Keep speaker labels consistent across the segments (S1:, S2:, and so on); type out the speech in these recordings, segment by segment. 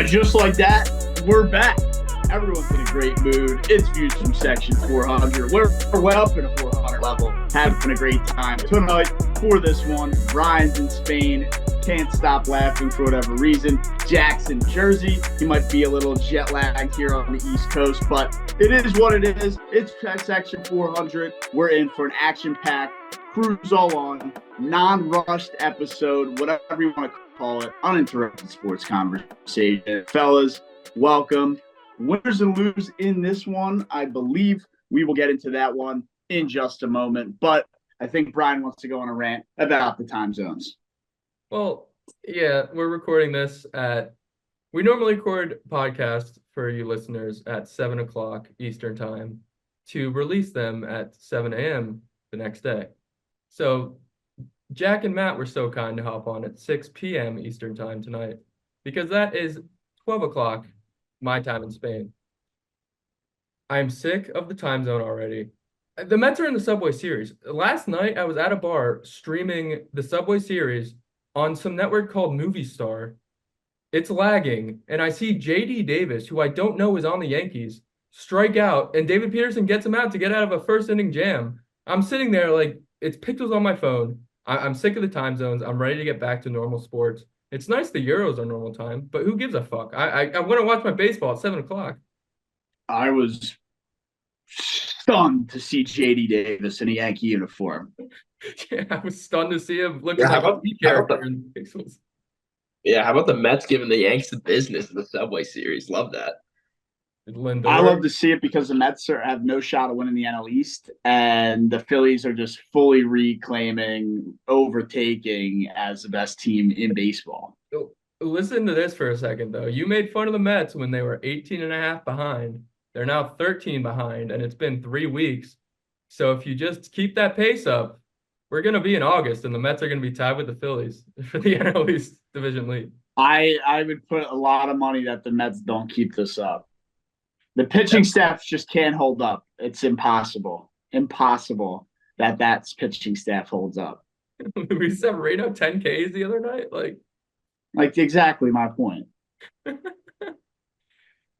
S1: just like that, we're back. Everyone's in a great mood. It's Views from Section 400. We're way up in a 400 level, having a great time. Tonight, for this one, Brian's in Spain. Can't stop laughing for whatever reason. Jack's in Jersey. He might be a little jet lagged here on the East Coast, but it is what it is. It's Section 400. We're in for an action-packed, cruise all on, non-rushed episode, whatever you want to call it, uninterrupted sports conversation. Fellas, welcome. Winners and losers in this one. I believe we will get into that one in just a moment, but I think Brian wants to go on a rant about the time zones.
S2: Well, yeah, we're recording this we normally record podcasts for you listeners at 7 o'clock Eastern time to release them at 7 a.m. the next day. So Jack and Matt were so kind to hop on at 6 p.m. Eastern time tonight because that is 12 o'clock my time in Spain. I am sick of the time zone already. The Mets are in the Subway Series. Last night, I was at a bar streaming the Subway Series on some network called Movie Star. It's lagging, and I see J.D. Davis, who I don't know is on the Yankees, strike out, and David Peterson gets him out to get out of a first-inning jam. I'm sitting there like, it's pixels on my phone. I'm sick of the time zones. I'm ready to get back to normal sports. It's nice the Euros are normal time, but who gives a fuck? I want to watch my baseball at 7 o'clock.
S1: I was stunned to see J.D. Davis in a Yankee uniform.
S2: Yeah, I was stunned to see him looking like a character in pixels.
S3: Yeah, how about the Mets giving the Yanks the business in the Subway Series? Love that.
S2: Lindor.
S1: I love to see it because the Mets have no shot of winning the NL East, and the Phillies are just fully reclaiming, overtaking as the best team in baseball.
S2: Listen to this for a second, though. You made fun of the Mets when they were 18 and a half behind. They're now 13 behind, and it's been 3 weeks. So if you just keep that pace up, we're going to be in August, and the Mets are going to be tied with the Phillies for the NL East Division lead. I
S1: would put a lot of money that the Mets don't keep this up. The pitching staff just can't hold up. It's impossible. Impossible that pitching staff holds up.
S2: We set Reno 10 Ks the other night.
S1: Like exactly my point.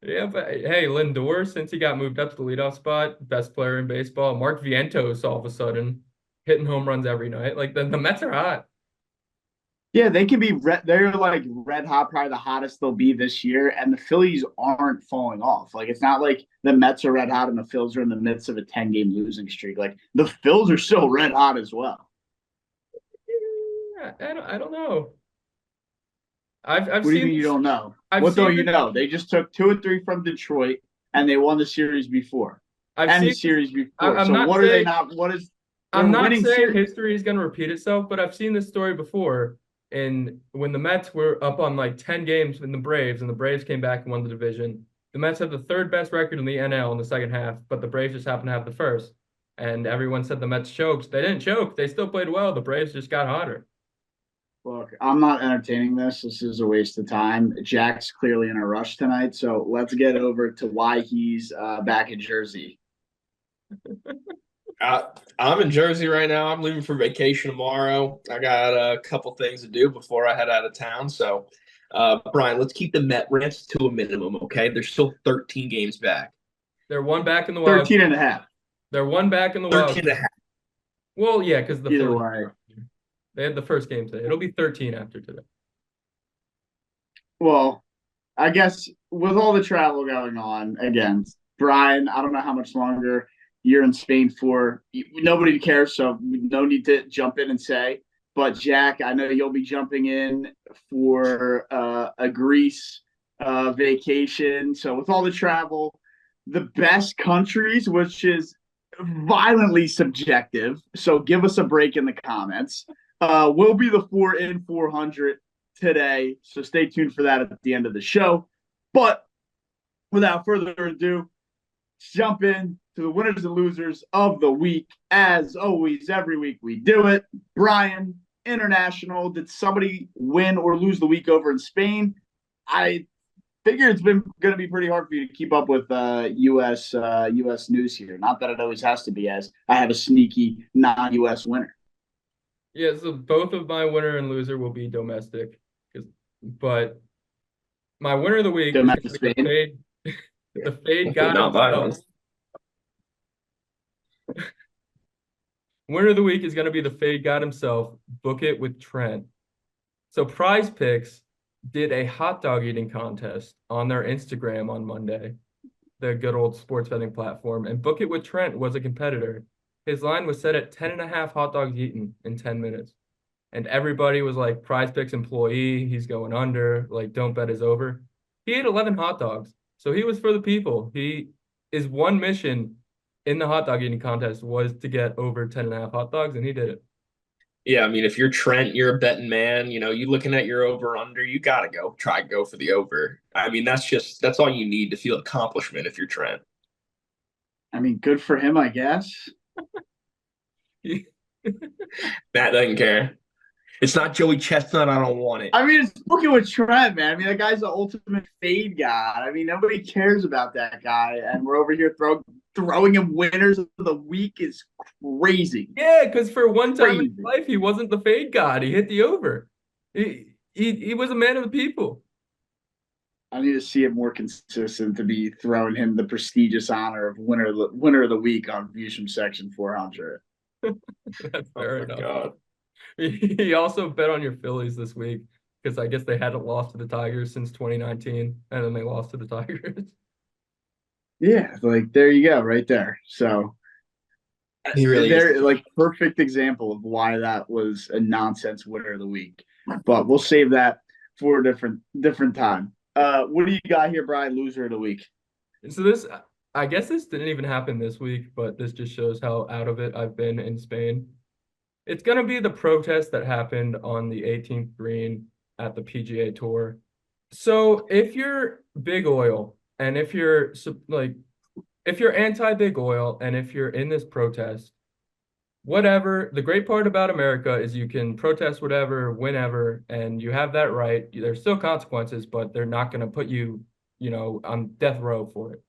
S2: Yeah, but hey, Lindor, since he got moved up to the leadoff spot, best player in baseball. Mark Vientos all of a sudden hitting home runs every night. Like the Mets are hot.
S1: Yeah, they can be they're like red hot, probably the hottest they'll be this year, and the Phillies aren't falling off. Like it's not like the Mets are red hot and the Phils are in the midst of a 10-game losing streak. Like the Phils are still red hot as well.
S2: Yeah, I don't know. I've
S1: what do you mean you don't know? What don't you know? They just took 2 or 3 from Detroit and they won the series before. The series before. So what are they not? What is?
S2: I'm not saying history is going to repeat itself, but I've seen this story before. And when the Mets were up on like 10 games in the Braves, and the Braves came back and won the division, the Mets had the 3rd best record in the NL in the second half, but the Braves just happened to have the first. And everyone said the Mets choked. They didn't choke. They still played well. The Braves just got hotter.
S1: Look, I'm not entertaining this. This is a waste of time. Jack's clearly in a rush tonight, so let's get over to why he's back in Jersey.
S3: I'm in Jersey right now. I'm leaving for vacation tomorrow. I got a couple things to do before I head out of town. So, Brian, let's keep the Met rants to a minimum, okay? They're still 13 games back.
S2: They're 1 back in the wild.
S1: 13 and a half.
S2: They're 1 back in the wild.
S3: 13 and a half.
S2: Well, yeah, because
S1: way.
S2: They had the first game today. It'll be 13 after today.
S1: Well, I guess with all the travel going on, again, Brian, I don't know how much longer you're in Spain for. Nobody cares, so no need to jump in and say. But Jack, I know you'll be jumping in for a Greece vacation. So with all the travel, the best countries, which is violently subjective, so give us a break in the comments, will be the 4 in 400 today. So stay tuned for that at the end of the show. But without further ado, jump in to the winners and losers of the week. As always, every week we do it. Brian, international, did somebody win or lose the week over in Spain? I figure it's been going to be pretty hard for you to keep up with U.S. news here. Not that it always has to be, as I have a sneaky non-U.S. winner.
S2: Yeah, so both of my winner and loser will be domestic, but My winner of the week
S1: Go
S2: is
S1: Matt
S2: going
S1: to
S2: to be
S1: Spain.
S2: the fade god
S3: Not my
S2: himself.
S3: one.
S2: Winner of the week is going to be the fade god himself. Book it with Trent. So Prize Picks did a hot dog eating contest on their Instagram on Monday, the good old sports betting platform, and Book It with Trent was a competitor. His line was set at 10 and a half hot dogs eaten in 10 minutes. And everybody was like, Prize Picks employee, he's going under, like, don't bet is over. He ate 11 hot dogs. So he was for the people. His one mission in the hot dog eating contest was to get over 10 and a half hot dogs, and he did it.
S3: Yeah, I mean, if you're Trent, you're a betting man. You looking at your over under, you gotta go for the over. I mean, that's all you need to feel accomplishment if you're Trent.
S1: I mean, good for him, I guess.
S3: Matt doesn't care. It's not Joey Chestnut. I don't want it.
S1: I mean, it's looking with Trent, man. I mean, that guy's the ultimate fade guy. I mean, nobody cares about that guy, and we're over here throwing him winners of the week is crazy.
S2: Yeah, because for one time in his
S1: Crazy.
S2: life, he wasn't the fade god. He hit the over. He was a man of the people.
S1: I need to see it more consistent to be throwing him the prestigious honor of winner of the week on Views from Section 400.
S2: That's fair
S3: Oh my
S2: enough.
S3: God.
S2: He also bet on your Phillies this week because I guess they hadn't lost to the Tigers since 2019, and then they lost to the Tigers.
S1: Yeah, like there you go, right there. So
S3: He really
S1: they're
S3: is.
S1: like perfect example of why that was a nonsense winner of the week. But we'll save that for a different time. What do you got here, Brian? Loser of the week.
S2: So I guess this didn't even happen this week, but this just shows how out of it I've been in Spain. It's going to be the protest that happened on the 18th green at the PGA Tour. So if you're big oil and if you're anti-big oil and if you're in this protest, whatever, the great part about America is you can protest whatever, whenever, and you have that right. There's still consequences, but they're not going to put you, on death row for it.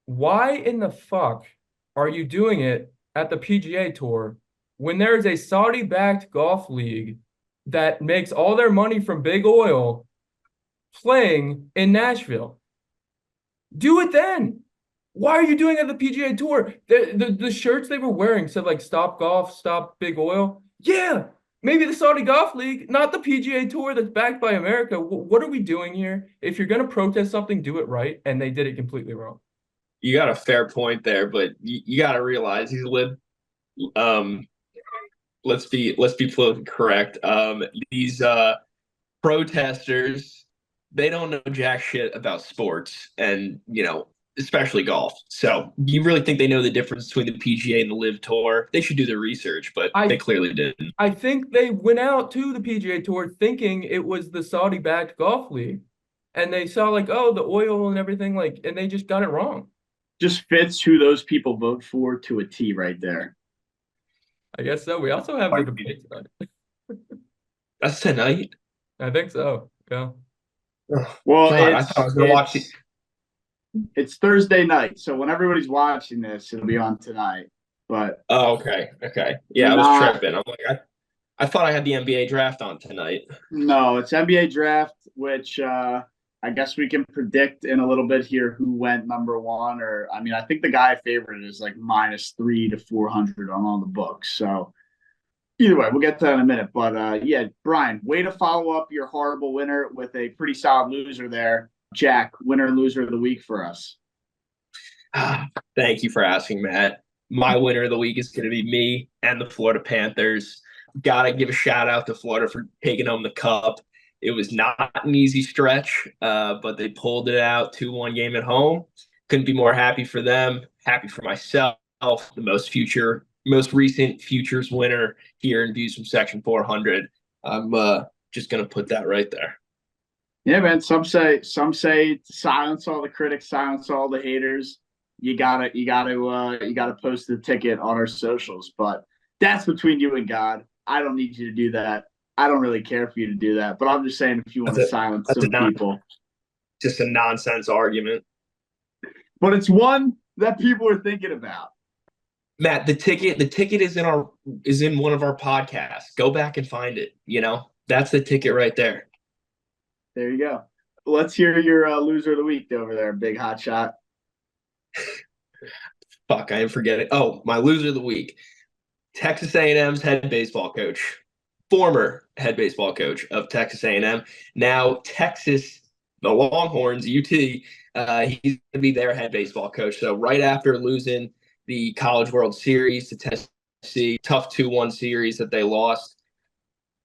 S2: Why in the fuck are you doing it at the PGA Tour when there is a Saudi-backed golf league that makes all their money from big oil playing in Nashville? Do it then. Why are you doing it at the PGA Tour? The shirts they were wearing said like stop golf, stop big oil. Yeah, maybe the Saudi Golf League, not the PGA Tour that's backed by America. What are we doing here? If you're going to protest something, do it right. And they did it completely wrong.
S3: You got a fair point there, but you got to realize he's lived. Let's be politically correct. These protesters, they don't know jack shit about sports, and especially golf. So you really think they know the difference between the PGA and the Live Tour? They should do their research, but they clearly didn't.
S2: I think they went out to the PGA Tour thinking it was the Saudi-backed golf league, and they saw like, oh, the oil and everything, like, and they just got it wrong.
S1: Just fits who those people vote for to a T right there.
S2: I guess so. We also have the debate tonight.
S3: That's tonight?
S2: I think so. Yeah.
S1: Well,
S3: God, I thought I was going to watch it.
S1: It's Thursday night, so when everybody's watching this, it'll be on tonight. But
S3: okay. Yeah, I was tripping. I'm like, I thought I had the NBA draft on tonight.
S1: No, it's NBA draft, which I guess we can predict in a little bit here who went number one. I think the guy favorite is like -3 to 400 on all the books. So either way, we'll get to that in a minute. But yeah, Brian, way to follow up your horrible winner with a pretty solid loser there. Jack, winner and loser of the week for us.
S3: Thank you for asking, Matt. My winner of the week is going to be me and the Florida Panthers. Got to give a shout out to Florida for taking home the cup. It was not an easy stretch, but they pulled it out 2-1 game at home. Couldn't be more happy for them. Happy for myself, the most recent futures winner here in Views from Section 400. I'm just going to put that right there.
S1: Yeah, man. Some say silence all the critics, silence all the haters. You gotta post the ticket on our socials, but that's between you and God. I don't need you to do that. I don't really care for you to do that, but I'm just saying if you want to silence some people.
S3: Just a nonsense argument.
S1: But it's one that people are thinking about.
S3: Matt, the ticket is in one of our podcasts. Go back and find it. That's the ticket right there.
S1: There you go. let's hear your loser of the week over there, big hot shot.
S3: Fuck, I am forgetting. Oh, my loser of the week. Texas A&M's head baseball coach, former head baseball coach of Texas A&M, now Texas, the Longhorns, UT. He's going to be their head baseball coach. So right after losing the College World Series to Tennessee, tough 2-1 series that they lost,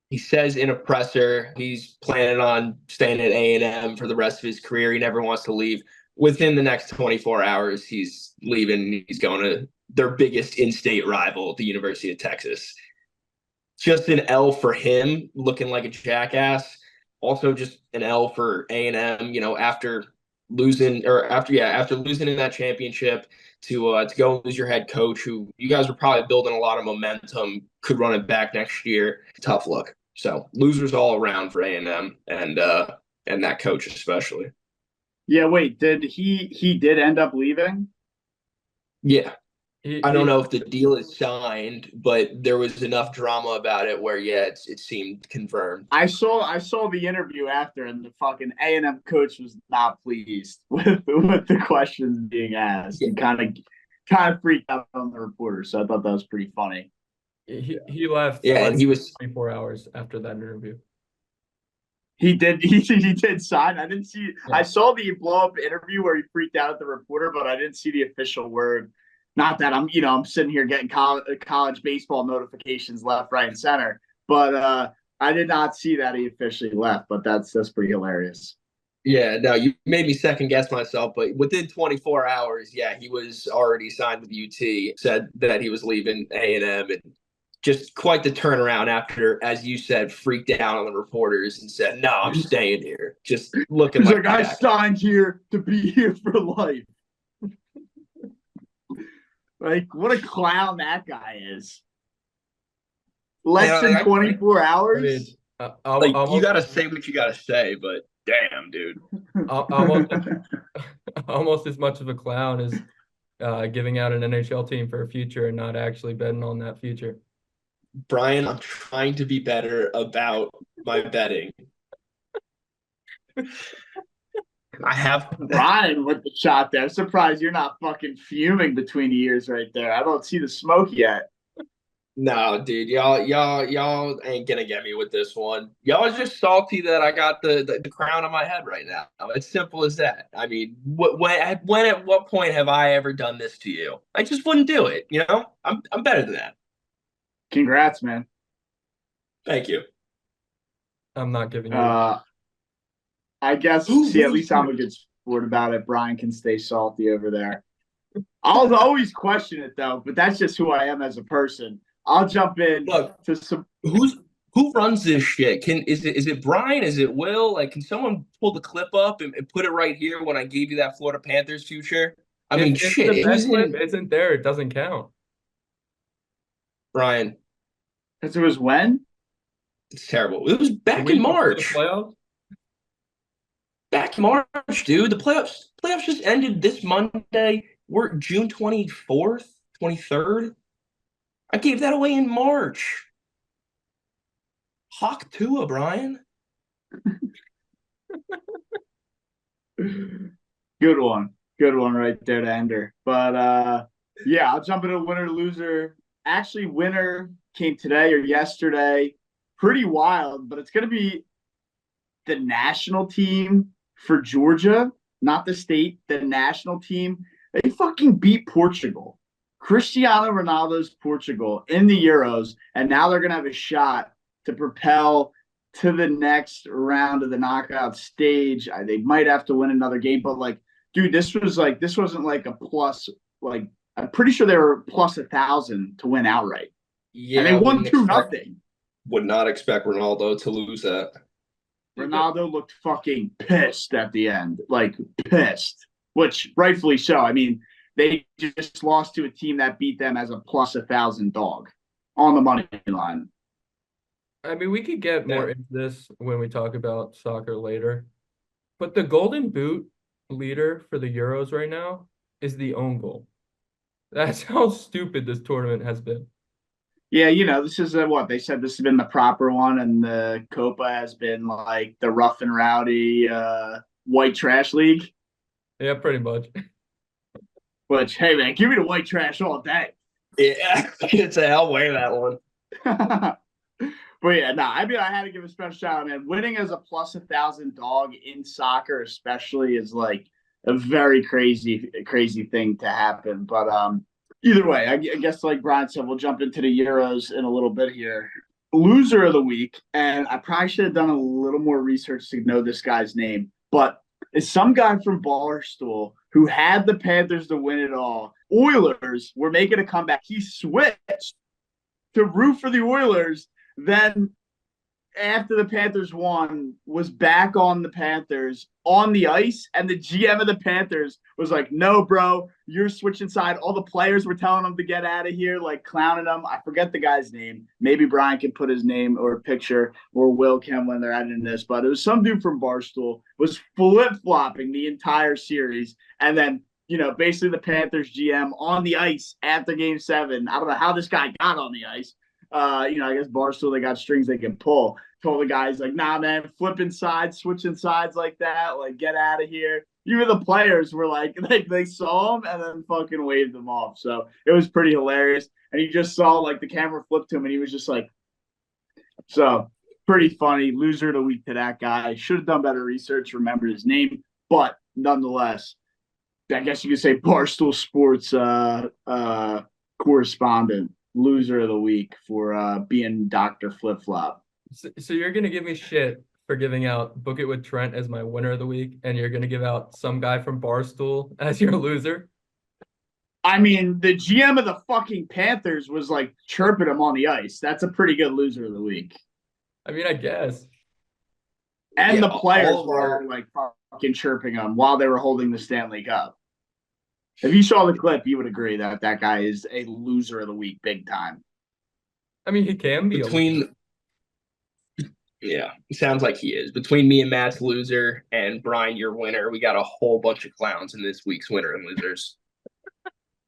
S3: he says in a presser he's planning on staying at A&M for the rest of his career. He never wants to leave. Within the next 24 hours, he's leaving. He's going to their biggest in-state rival, the University of Texas. Just an L for him, looking like a jackass. Also, just an L for A&M. After losing in that championship, to go and lose your head coach, who you guys were probably building a lot of momentum, could run it back next year. Tough look. So losers all around for A&M and that coach especially.
S1: Yeah, wait, did he did end up leaving?
S3: Yeah. I don't know if the deal is signed, but there was enough drama about it where, it seemed confirmed.
S1: I saw the interview after, and the fucking A&M coach was not pleased with the questions being asked. He kind of freaked out on the reporter, so I thought that was pretty funny.
S2: He left.
S3: Yeah, and he was
S2: 24 hours after that interview.
S1: He did sign. I didn't see. Yeah. I saw the blow up interview where he freaked out at the reporter, but I didn't see the official word. Not that I'm sitting here getting college baseball notifications left, right, and center. But I did not see that he officially left. But that's pretty hilarious.
S3: Yeah, no, you made me second guess myself. But within 24 hours, he was already signed with UT. Said that he was leaving A&M, and just quite the turnaround after, as you said, freaked out on the reporters and said, "No, I'm staying here." Just looking like
S1: I signed here to be here for life. Like, what a clown that guy is. Less than 24 hours?
S3: I mean, you got to say what you got to say, but damn, dude.
S2: Almost as much of a clown as giving out an NHL team for a future and not actually betting on that future.
S3: Brian, I'm trying to be better about my betting. I have
S1: Brian with the shot there. I'm surprised you're not fucking fuming between the ears right there. I don't see the smoke yet.
S3: No, dude, y'all ain't gonna get me with this one. Y'all are just salty that I got the crown on my head right now. It's simple as that. I mean, at what point have I ever done this to you? I just wouldn't do it. I'm better than that.
S1: Congrats, man.
S3: Thank you.
S2: I'm not giving you.
S1: I guess, at least I'm a good sport about it. Brian can stay salty over there. I'll always question it, though, but that's just who I am as a person. I'll jump in to some.
S3: Who runs this shit? Is it Brian? Is it Will? Like, can someone pull the clip up and put it right here when I gave you that Florida Panthers future? I mean, shit.
S2: If the clip isn't there, it doesn't count.
S3: Brian.
S1: Because it was when?
S3: It's terrible. It was back in March. Back in March, dude. The playoffs just ended this Monday. We're June 24th, 23rd. I gave that away in March. Hawk Tua, Brian.
S1: Good one right there to end her. But I'll jump into winner to loser. Actually, winner came today or yesterday. Pretty wild, but it's going to be the national team for Georgia, not the state, the national team. They fucking beat Portugal. Cristiano Ronaldo's Portugal in the Euros, and now they're going to have a shot to propel to the next round of the knockout stage. They might have to win another game, but dude, this wasn't like a plus. I'm pretty sure they were plus 1,000 to win outright. Yeah, and they won 2-0.
S3: Would not expect Ronaldo to lose that.
S1: Ronaldo looked fucking pissed at the end, pissed, which rightfully so. I mean, they just lost to a team that beat them as a plus 1,000 dog on the money line.
S2: I mean, we could get more into this when we talk about soccer later, but the Golden Boot leader for the Euros right now is the own goal. That's how stupid this tournament has been.
S1: Yeah, this is what they said. This has been the proper one, and the Copa has been the rough and rowdy white trash league.
S2: Yeah, pretty much.
S1: Which, hey man, give me the white trash all day.
S3: Yeah, it's a hell wear that one.
S1: But yeah, no, I mean, I had to give a special shout out, man. Winning as a plus 1,000 dog in soccer, especially, is like a very crazy thing to happen. But either way, I guess like Brian said, we'll jump into the Euros in a little bit here. Loser of the week, and I probably should have done a little more research to know this guy's name, but it's some guy from Barstool who had the Panthers to win it all. Oilers were making a comeback. He switched to root for the Oilers. Then after the Panthers won, was back on the Panthers on the ice, and the GM of the Panthers was like, no, bro, you're switching side. All the players were telling him to get out of here, like clowning him. I forget the guy's name. Maybe Brian can put his name or a picture, or Will can when they're editing this, but it was some dude from Barstool was flip-flopping the entire series, and then basically the Panthers GM on the ice after Game 7. I don't know how this guy got on the ice. I guess Barstool, they got strings they can pull. Told the guys, like, nah, man, flipping sides, switching sides like that, like, get out of here. Even the players were like they saw him and then fucking waved them off. So it was pretty hilarious. And you just saw, like, the camera flipped to him and he was just like, so pretty funny. Loser of the week to that guy. Should have done better research, remember his name. But nonetheless, I guess you could say Barstool Sports correspondent. Loser of the week for being Dr. Flip Flop.
S2: So you're gonna give me shit for giving out Book It with Trent as my winner of the week, and you're gonna give out some guy from Barstool as your loser?
S1: I mean, the GM of the fucking Panthers was like chirping him on the ice. That's a pretty good loser of the week.
S2: I mean, I guess.
S1: And
S3: Yeah,
S1: the players
S3: all
S1: were like fucking chirping him while they were holding the Stanley Cup. If you saw the clip, you would agree that that guy is a loser of the week, big time.
S2: I mean, he can be
S3: Yeah, it sounds like he is. Between me and Matt's loser and Brian, your winner, we got a whole bunch of clowns in this week's winner and losers.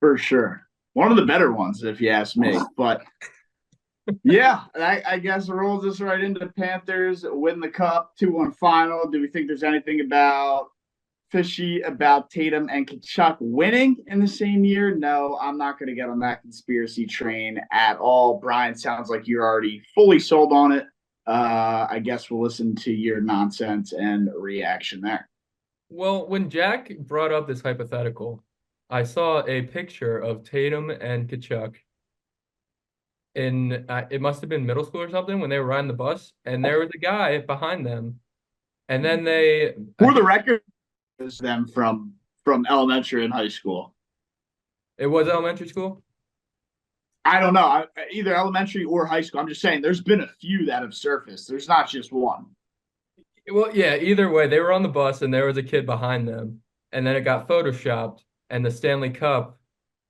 S1: For sure. One of the better ones, if you ask me. But yeah, I guess it rolls us right into the Panthers win the cup, 2-1 final. Do we think there's anything fishy about Tatum and Kachuk winning in the same year? No, I'm not going to get on that conspiracy train at all. Brian, sounds like you're already fully sold on it. I guess we'll listen to your nonsense and reaction there.
S2: Well, when Jack brought up this hypothetical, I saw a picture of Tatum and Kachuk in it must have been middle school or something when they were riding the bus, and there was a guy behind them, and then they
S1: for the record, is them from elementary and high school.
S2: It was elementary school?
S1: I don't know, either elementary or high school. I'm just saying there's been a few that have surfaced. There's not just one.
S2: Well, yeah, either way, they were on the bus and there was a kid behind them, and then it got photoshopped and the Stanley Cup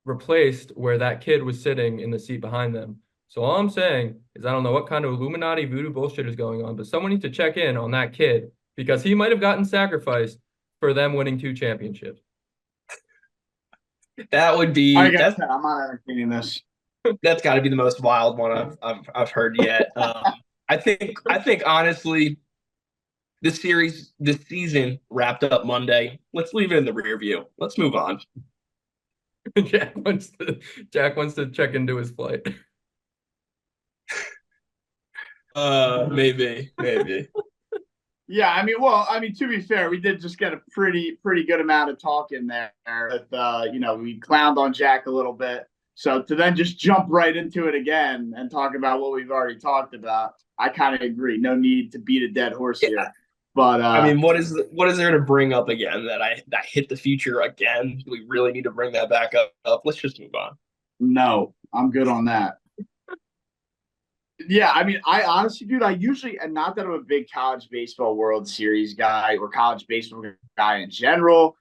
S2: replaced where that kid was sitting in the seat behind them. So all I'm saying is I don't know what kind of Illuminati voodoo bullshit is going on, but someone needs to check in on that kid because he might have gotten sacrificed for them winning 2 championships.
S3: That would be.
S1: I'm not entertaining this.
S3: That's got to be the most wild one I've heard yet. I think honestly, this season wrapped up Monday. Let's leave it in the rear view. Let's move on.
S2: Jack wants to check into his flight.
S3: Maybe.
S1: Yeah, I mean, to be fair, we did just get a pretty good amount of talk in there. We clowned on Jack a little bit. So to then just jump right into it again and talk about what we've already talked about, I kind of agree. No need to beat a dead horse here. But
S3: I mean, what is there to bring up again that I hit the future again? Do we really need to bring that back up? Let's just move on.
S1: No, I'm good on that. Yeah, I mean, I honestly, dude, I usually, and not that I'm a big college baseball World Series guy or college baseball guy in general,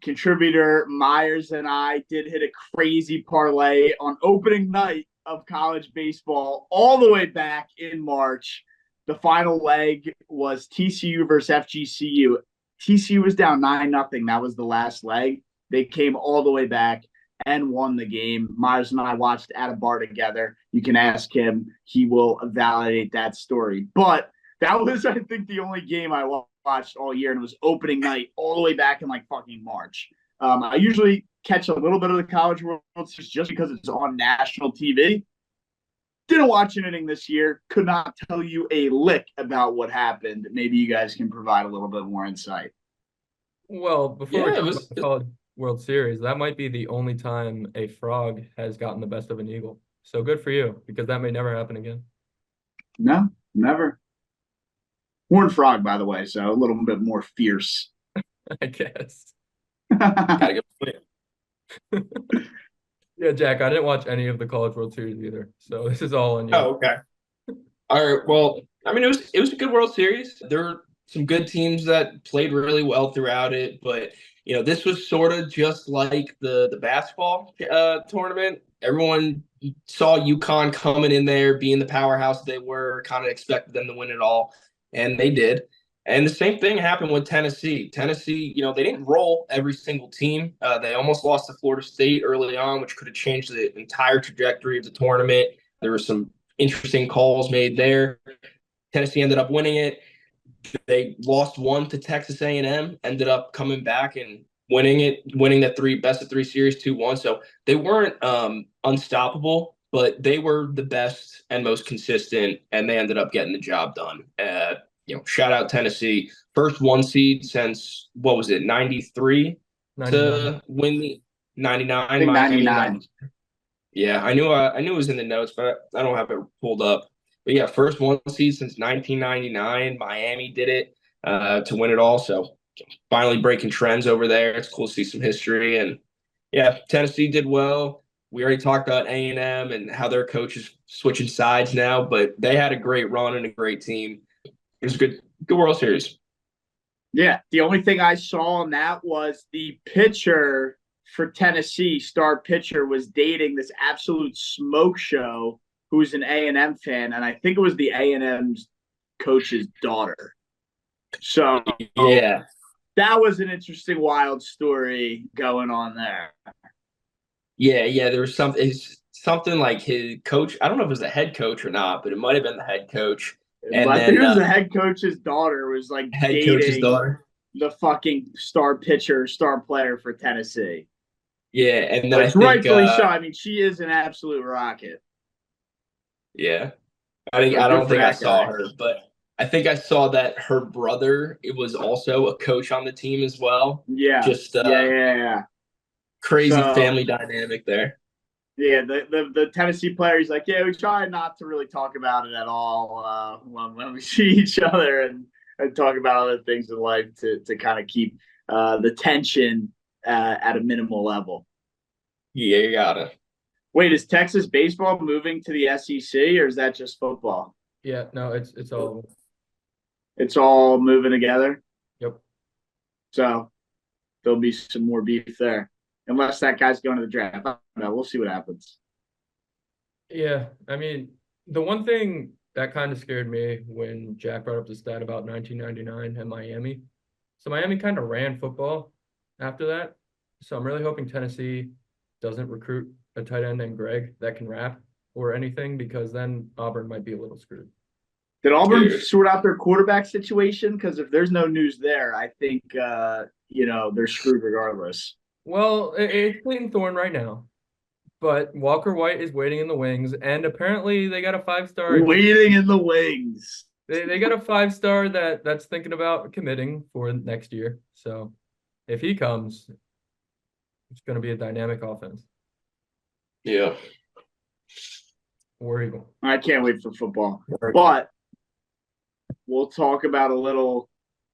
S1: contributor Myers and I did hit a crazy parlay on opening night of college baseball all the way back in March. The final leg was TCU versus FGCU. TCU was down 9-0. That was the last leg. They came all the way back and won the game. Myers and I watched at a bar together. You can ask him. He will validate that story. But that was, I think, the only game I watched all year, and it was opening night all the way back in like fucking March. I usually catch a little bit of the College World Series just because it's on national TV. Didn't watch anything this year. Could not tell you a lick about what happened. Maybe you guys can provide a little bit more insight.
S2: Well, before we
S3: Yeah,
S2: talk about the College World Series, that might be the only time a frog has gotten the best of an eagle. So good for you, because that may never happen again.
S1: No, never. Horned frog, by the way, so a little bit more fierce.
S2: I guess.
S3: Gotta go.
S2: Yeah, Jack, I didn't watch any of the College World Series either, so this is all on you.
S3: Oh, okay. All right. Well, I mean, it was a good World Series. There were some good teams that played really well throughout it, but this was sort of just like the basketball tournament. Everyone saw UConn coming in there, being the powerhouse they were, kind of expected them to win it all, and they did. And the same thing happened with Tennessee. Tennessee, they didn't roll every single team. They almost lost to Florida State early on, which could have changed the entire trajectory of the tournament. There were some interesting calls made there. Tennessee ended up winning it. They lost one to Texas A&M, ended up coming back and winning the best of three series 2-1. So they weren't unstoppable, but they were the best and most consistent, and they ended up getting the job done. Shout out Tennessee, first one seed since what was it, 93 to win the 99.
S1: 99.
S3: Yeah, I knew it was in the notes, but I don't have it pulled up. But yeah, first one seed since 1999. Miami did it to win it all. So finally breaking trends over there. It's cool to see some history. And yeah, Tennessee did well. We already talked about A&M and how their coach is switching sides now, but they had a great run and a great team. It was a good World Series.
S1: Yeah, the only thing I saw on that was the pitcher for Tennessee, star pitcher, was dating this absolute smoke show who's an A&M fan, and I think it was the A&M's coach's daughter. So
S3: yeah,
S1: that was an interesting, wild story going on there.
S3: Yeah, there was something like his coach. I don't know if it was the head coach or not, but it might have been the head coach. And
S1: I
S3: then
S1: think it was the head coach's daughter was like
S3: head coach's daughter,
S1: the fucking star pitcher, star player for Tennessee.
S3: Yeah, and then
S1: Which rightfully so. I mean, she is an absolute rocket.
S3: Yeah, I don't think I saw her, but I think I saw that her brother, it was also a coach on the team as well.
S1: Yeah,
S3: just
S1: yeah.
S3: Crazy family dynamic there.
S1: Yeah, the Tennessee player, he's like, yeah, we try not to really talk about it at all when we see each other and talk about other things in life to kind of keep the tension at a minimal level.
S3: Yeah, you gotta.
S1: Wait, is Texas baseball moving to the SEC or is that just football?
S2: Yeah, no,
S1: it's all moving together.
S2: Yep.
S1: So there'll be some more beef there. Unless that guy's going to the draft. I don't know. We'll see what happens.
S2: Yeah, I mean, the one thing that kind of scared me when Jack brought up the stat about 1999 and Miami. So Miami kind of ran football after that. So I'm really hoping Tennessee doesn't recruit a tight end named Greg that can rap or anything, because then Auburn might be a little screwed.
S1: Did Auburn sort out their quarterback situation? Because if there's no news there, I think, they're screwed regardless.
S2: Well, it's Clayton Thorne right now, but Walker White is waiting in the wings, and apparently they got a 5-star.
S1: Waiting in the wings.
S2: They got a 5-star that's thinking about committing for next year. So if he comes, it's going to be a dynamic offense.
S3: Yeah.
S2: War Eagle.
S1: I can't wait for football. But we'll talk about a little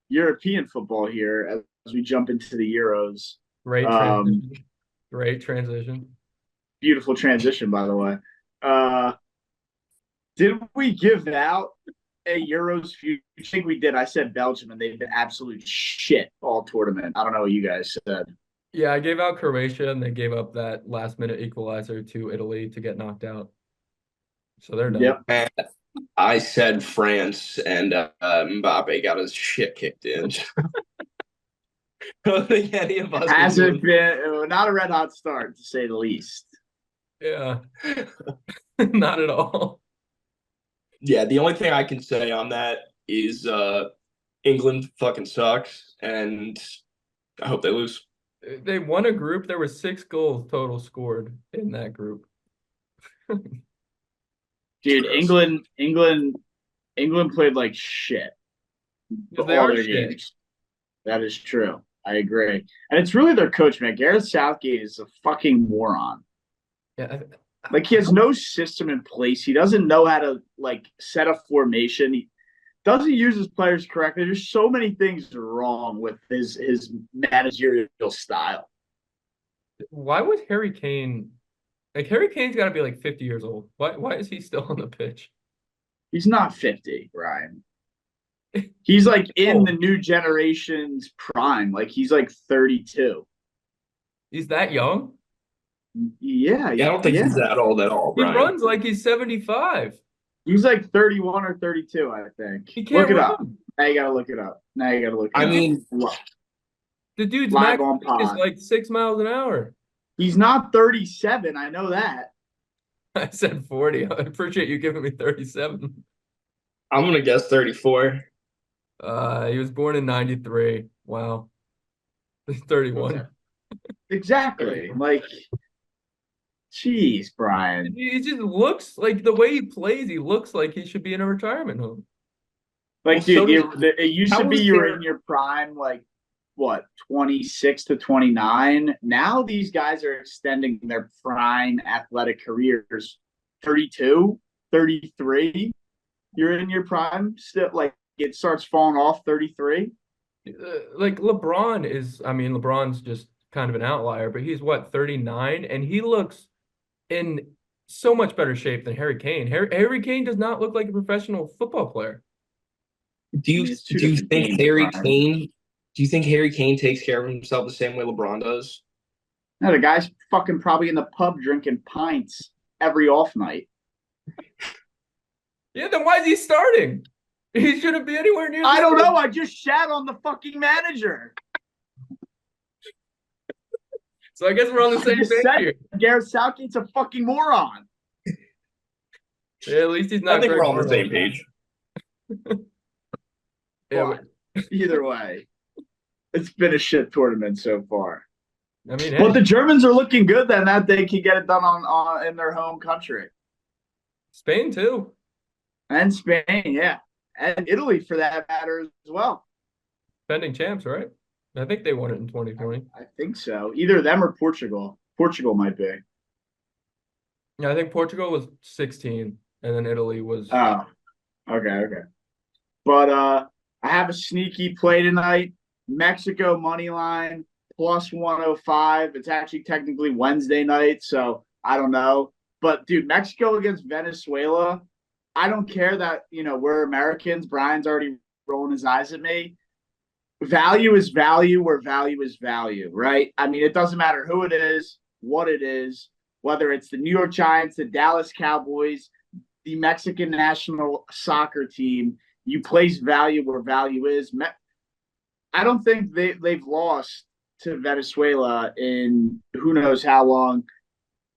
S1: European football here as we jump into the Euros.
S2: Great transition.
S1: Beautiful transition, by the way. Did we give out a Euros future? I think we did. I said Belgium, and they've been absolute shit all tournament. I don't know what you guys said.
S2: Yeah, I gave out Croatia, and they gave up that last-minute equalizer to Italy to get knocked out. So they're done.
S1: Yep.
S3: I said France, and Mbappe got his shit kicked in. I don't think any of us
S1: hasn't been not a red hot start, to say the least.
S2: Yeah. Not at all.
S3: Yeah, the only thing I can say on that is England fucking sucks, and I hope they lose.
S2: They won a group. There were 6 goals total scored in that group.
S1: Dude,
S3: Gross.
S1: England played like shit.
S2: They
S1: All
S2: are
S1: their
S2: shit.
S1: games. That is true. I agree. And it's really their coach, man. Gareth Southgate is a fucking moron.
S2: Yeah,
S1: Like, he has no system in place. He doesn't know how to, like, set a formation. He doesn't use his players correctly. There's so many things wrong with his managerial style.
S2: why would Harry Kane? Like, Harry Kane's got to be like 50 years old. Why is he still on the pitch?
S1: He's not 50, Ryan. He's like in
S2: Oh.
S1: the new generation's prime. Like, he's like 32.
S2: He's that young?
S1: Yeah,
S3: Yeah, I don't think he's that old at all,
S2: He
S3: Brian.
S2: runs like he's 75.
S1: He's like 31 or 32, I think.
S2: He can't
S1: Look it
S2: run.
S1: up. Now you gotta look it up.
S3: I mean,
S2: The dude's
S1: Live
S2: max
S1: on
S2: speed is
S1: pod.
S2: like 6 miles an hour.
S1: He's not 37. I know that.
S2: I said 40. I appreciate you giving me 37.
S3: I'm gonna guess 34.
S2: He was born in 93. Wow. He's 31.
S1: Exactly. Like, jeez, Brian.
S2: He just looks like the way he plays, he looks like he should be in a retirement home.
S1: Like,
S3: Well,
S1: dude,
S3: so
S1: it used
S3: how
S1: to be
S3: was
S1: you were
S3: there-
S1: in your prime, like, what, 26 to 29? Now these guys are extending their prime athletic careers 32, 33. You're in your prime still, like, it starts falling off 33.
S2: Like LeBron's just kind of an outlier, but he's what, 39? And he looks in so much better shape than Harry Kane. Harry Kane does not look like a professional football player.
S3: Do you
S1: It's two
S3: do you
S1: different
S3: think
S1: games,
S3: Harry
S1: Brian.
S3: Kane? Do you think Harry Kane takes care of himself the same way LeBron does?
S1: No, the guy's fucking probably in the pub drinking pints every off night.
S2: Yeah, then why is he starting? He shouldn't be anywhere near
S1: I
S2: this
S1: don't
S2: game.
S1: know. I just shat on the fucking manager.
S2: So I guess we're on the
S1: I
S2: same
S1: just
S2: page
S1: said
S2: here.
S1: Gareth Southgate's a fucking moron.
S2: Yeah, at least he's not.
S3: I think
S2: Greg
S3: we're on the
S2: Harlow.
S3: same page.
S2: Yeah,
S1: But either way, it's been a shit tournament so far.
S2: I mean,
S1: But
S2: hey,
S1: the Germans are looking good then that they can get it done on in their home country.
S2: Spain too.
S1: And Spain, yeah. And Italy for that matter as well.
S2: Defending champs, right? I think they won it in 2020.
S1: I think so. Either them or Portugal. Portugal might be.
S2: Yeah, I think Portugal was 16, and then Italy was.
S1: Oh. Okay. But I have a sneaky play tonight. Mexico money line plus 105. It's actually technically Wednesday night, so I don't know. But dude, Mexico against Venezuela. I don't care that, we're Americans. Brian's already rolling his eyes at me. Value is value where value is value, right? I mean, it doesn't matter who it is, what it is, whether it's the New York Giants, the Dallas Cowboys, the Mexican national soccer team. You place value where value is. I don't think they've lost to Venezuela in who knows how long.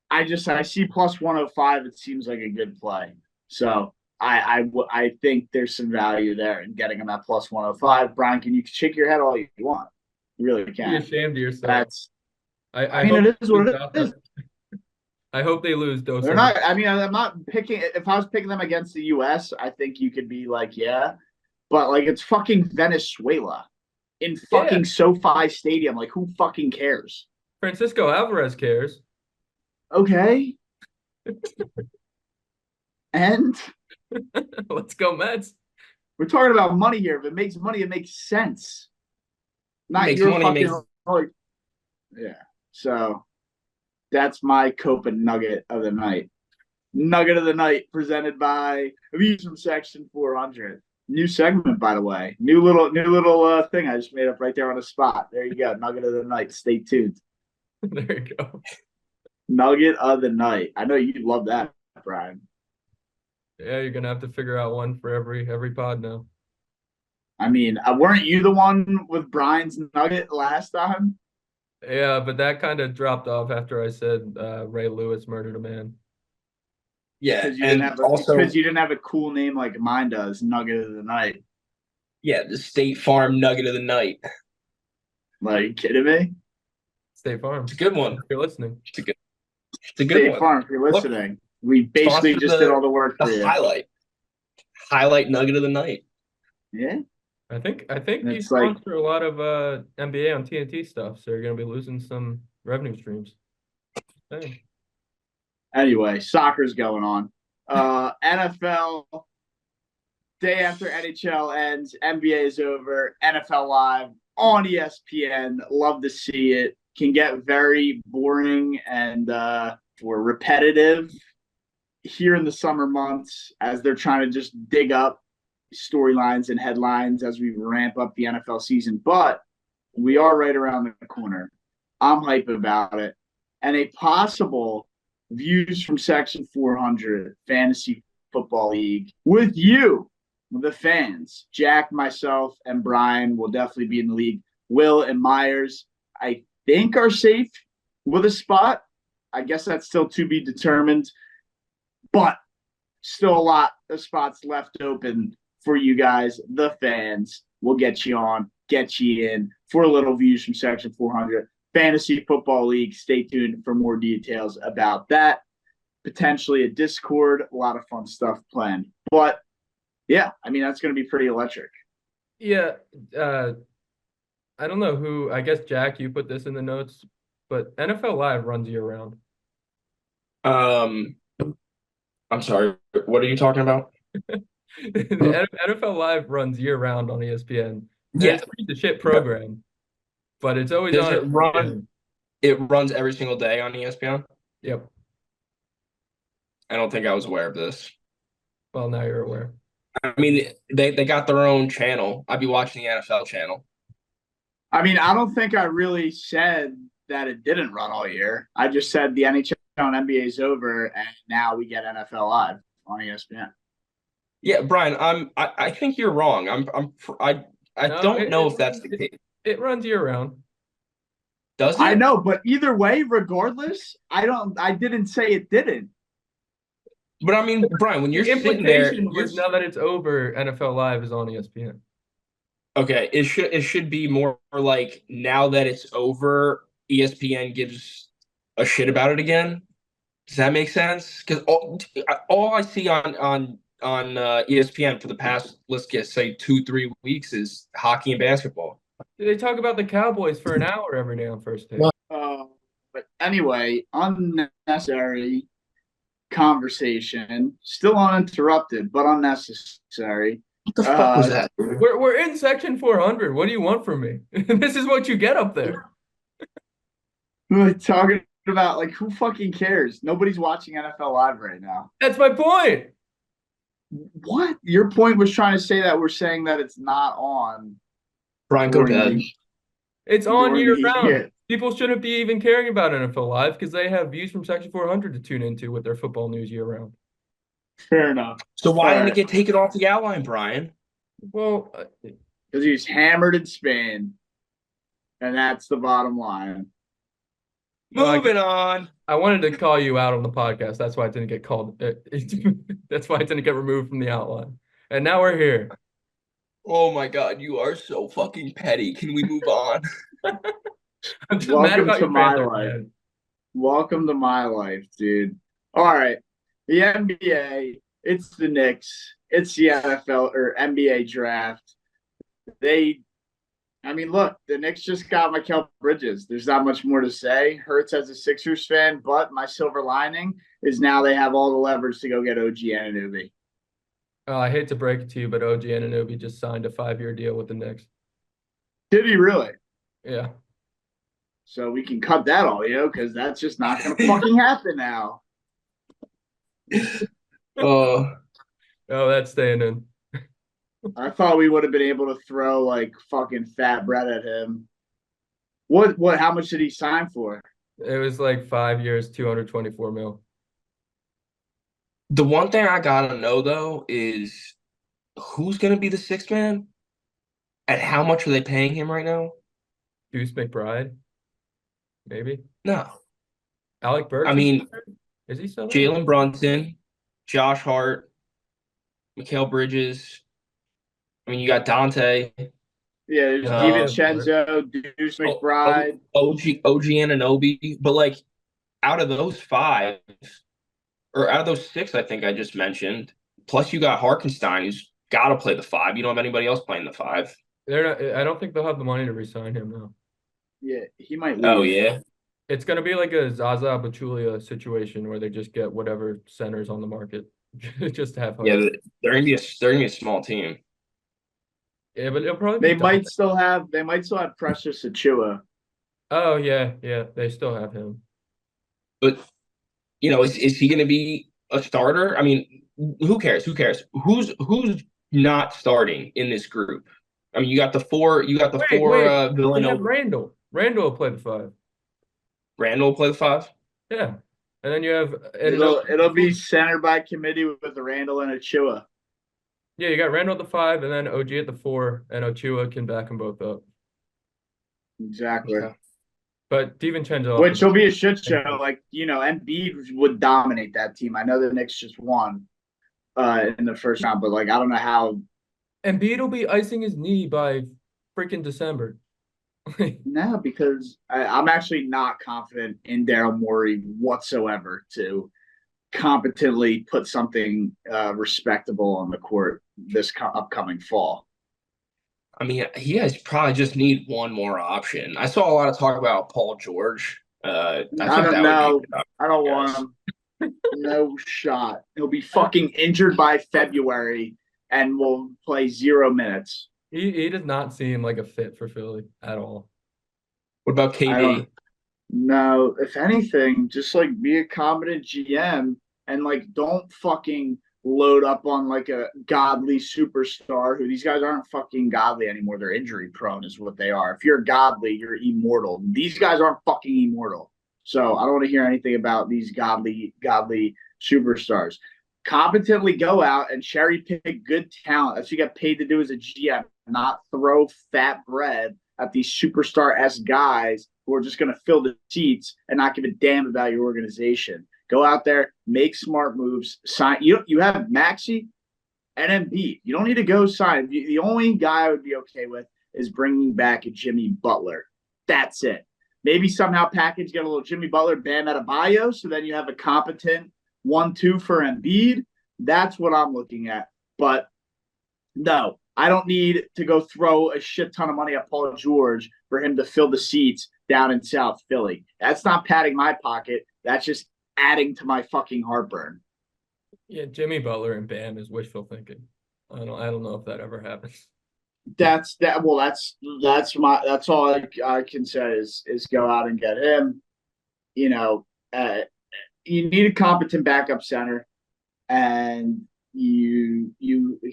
S1: I see plus 105. It seems like a good play. So I think there's some value there in getting them at plus 105. Brian, can you shake your head all you want? You really
S2: Be
S1: can.
S2: ashamed of yourself.
S1: That's.
S2: I
S1: mean,
S2: hope
S1: it is what it is.
S2: I hope they lose.
S1: They're not. I mean, I'm not picking. If I was picking them against the U.S., I think you could be like, yeah, but like it's fucking Venezuela in fucking SoFi Stadium. Like, who fucking cares?
S2: Francisco Alvarez cares.
S1: Okay. And
S2: Let's go Mets.
S1: we're talking about money here. If it makes money, it makes sense. Not
S3: Makes
S1: your
S3: money,
S1: fucking. Yeah. So that's my Copa Nugget of the night. Nugget of the night presented by Views from Section 400. New segment, by the way. New little thing I just made up right there on the spot. There you go. Nugget of the night. Stay tuned.
S2: There you go.
S1: Nugget of the night. I know you'd love that, Brian.
S2: Yeah, you're gonna have to figure out one for every pod now.
S1: I mean, weren't you the one with Brian's nugget last time?
S2: Yeah, but that kind of dropped off after I said Ray Lewis murdered a man.
S3: Yeah,
S1: Because you
S3: and
S1: didn't have
S3: also
S1: because you didn't have a cool name like mine does. Nugget of the night.
S3: Yeah, the State Farm nugget of the night.
S1: Like, are you kidding me?
S2: State Farm.
S3: It's a good one.
S2: If you're listening.
S3: It's a good
S1: State
S3: one.
S1: Farm, if you're
S3: Look,
S1: listening, we basically
S3: sponsor
S1: just did all the work
S3: the
S1: for you.
S3: highlight nugget of the night.
S1: Yeah.
S2: I think you
S1: It's like,
S2: sponsor a lot of NBA on TNT stuff, so you're gonna be losing some revenue streams. Dang.
S1: anyway, soccer's going on. NFL, day after NHL ends, NBA is over, NFL Live on ESPN. Love to see it. Can get very boring and or repetitive here in the summer months as they're trying to just dig up storylines and headlines as we ramp up the NFL season. But we are right around the corner. I'm hype about it. And a possible views from Section 400 Fantasy Football League with you, the fans. Jack, myself, and Brian will definitely be in the league. Will and Myers, I think, are safe with a spot. I guess that's still to be determined. But still a lot of spots left open for you guys, the fans. We'll get you on, get you in for a little views from Section 400 Fantasy Football League. Stay tuned for more details about that. Potentially a Discord, a lot of fun stuff planned. But yeah, I mean, that's going to be pretty electric.
S2: Yeah, I don't know who. I guess Jack, you put this in the notes, but NFL Live runs year round.
S3: I'm sorry. What are you talking about?
S2: The NFL Live runs year round on ESPN. And
S3: Yeah.
S2: it's a piece of shit program, but it's always
S3: Does
S2: on.
S3: it run? It runs every single day on ESPN.
S2: Yep.
S3: I don't think I was aware of this.
S2: Well, now you're aware.
S3: I mean, they got their own channel. I'd be watching the NFL channel.
S1: I mean, I don't think I really said that it didn't run all year. I just said the NHL and NBA is over, and now we get NFL Live on ESPN.
S3: Yeah, Brian, I think you're wrong. I don't know if that's the case.
S2: It runs year round.
S3: Does it?
S1: I know, but either way, regardless, I didn't say it didn't.
S3: But I mean, Brian, when you're sitting there,
S2: was now that it's over, NFL Live is on ESPN.
S3: Okay, it should be more like now that it's over, ESPN gives a shit about it again. Does that make sense? Because all I see on ESPN for the past, let's just say 2-3 weeks is hockey and basketball.
S2: They talk about the Cowboys for an hour every day on First Take.
S1: But anyway, unnecessary conversation, still uninterrupted, but unnecessary.
S3: What the fuck was that?
S2: We're in Section 400. What do you want from me? This is what you get up there.
S1: We're talking about, like, who fucking cares? Nobody's watching NFL Live right now.
S2: That's my point.
S1: What? Your point was trying to say that we're saying that it's not on.
S3: Brian, go to bed.
S2: It's on year round.
S1: Yeah.
S2: People shouldn't be even caring about NFL Live because they have views from Section 400 to tune into with their football news year round.
S1: Fair enough.
S3: So why didn't it get taken off the outline, Brian?
S2: Well,
S1: because he was hammered in Spain, and that's the bottom line.
S3: Moving on.
S2: I wanted to call you out on the podcast. That's why it didn't get called. That's why it didn't get removed from the outline. And now we're here.
S3: Oh my God, you are so fucking petty. Can we move on?
S2: I'm just mad about your
S1: my
S2: Panthers,
S1: life.
S2: man.
S1: Welcome to my life, dude. All right. The NBA, it's the Knicks, it's the NFL or NBA draft. Look, the Knicks just got Mikal Bridges. There's not much more to say. Hurts as a Sixers fan, but my silver lining is now they have all the leverage to go get OG Anunoby.
S2: I hate to break it to you, but OG Anunoby just signed a 5-year deal with the Knicks.
S1: Did he really?
S2: Yeah.
S1: So we can cut that audio because that's just not going to fucking happen now.
S3: Oh,
S2: that's staying in.
S1: I thought we would have been able to throw like fucking fat bread at him. What? How much did he sign for?
S2: It was like 5 years, 224 mil.
S3: the one thing I gotta know though is who's gonna be the sixth man, and how much are they paying him right now?
S2: Deuce McBride, maybe.
S3: No,
S2: Alec Burks.
S3: I mean
S2: is he still there?
S3: Jalen Brunson, Josh Hart, Mikal Bridges. I mean, you got Dante,
S1: Yeah, there's DiVincenzo, Deuce McBride.
S3: OG Anunoby, but like out of those five, or out of those six, I think I just mentioned. Plus, you got Harkenstein, who's got to play the five. You don't have anybody else playing the five.
S2: They're not. I don't think they'll have the money to re-sign him now.
S1: Yeah, he might leave.
S3: Oh yeah,
S2: It's gonna be like a Zaza Pachulia situation where they just get whatever centers on the market, just to have hope.
S3: yeah. They're gonna be a small team.
S2: Yeah, but it'll probably
S1: They
S2: be
S1: might still have Precious Achua.
S2: Oh yeah, they still have him.
S3: But is he gonna be a starter? I mean, who cares? Who cares? Who's not starting in this group? I mean, you got the four. You got the four.
S2: Wait, we have
S3: Villanova.
S2: Randall. Randall will play the five.
S3: Randall will play the five.
S2: Yeah, and then you have
S1: It'll be center by committee with Randall and Achua.
S2: Yeah, you got Randall at the five, and then OG at the four, and Ochua can back them both up.
S1: Exactly.
S3: Okay.
S2: But DiVincenzo,
S1: which will be a shit show. Like, Embiid would dominate that team. I know the Knicks just won in the first round, but like I don't know how.
S2: Embiid will be icing his knee by freaking December.
S1: No, because I'm actually not confident in Daryl Morey whatsoever to competently put something respectable on the court this upcoming fall.
S3: I mean, you guys probably just need one more option. I saw a lot of talk about Paul George. I
S1: don't know. I don't want him. No shot. He'll be fucking injured by February and will play 0 minutes.
S2: He does not seem like a fit for Philly at all.
S3: What about KD?
S1: No, if anything, just like be a competent GM and like don't fucking load up on like a godly superstar who these guys aren't fucking godly anymore. They're injury prone is what they are. If you're godly, you're immortal. These guys aren't fucking immortal. So I don't want to hear anything about these godly superstars. Competently go out and cherry pick good talent. That's what you get paid to do as a GM, not throw fat bread at these superstar-esque guys who are just going to fill the seats and not give a damn about your organization. Go out there, make smart moves. Sign. You have Maxey and Embiid. You don't need to go sign. The only guy I would be okay with is bringing back a Jimmy Butler. That's it. Maybe somehow package, get a little Jimmy Butler, Bam Adebayo, so then you have a competent 1-2 for Embiid. That's what I'm looking at. But no, I don't need to go throw a shit ton of money at Paul George for him to fill the seats down in South Philly. That's not padding my pocket. That's just adding to my fucking heartburn.
S2: Yeah, Jimmy Butler and Bam is wishful thinking. I don't know if that ever happens.
S1: That's all I can say is go out and get him. You need a competent backup center, and you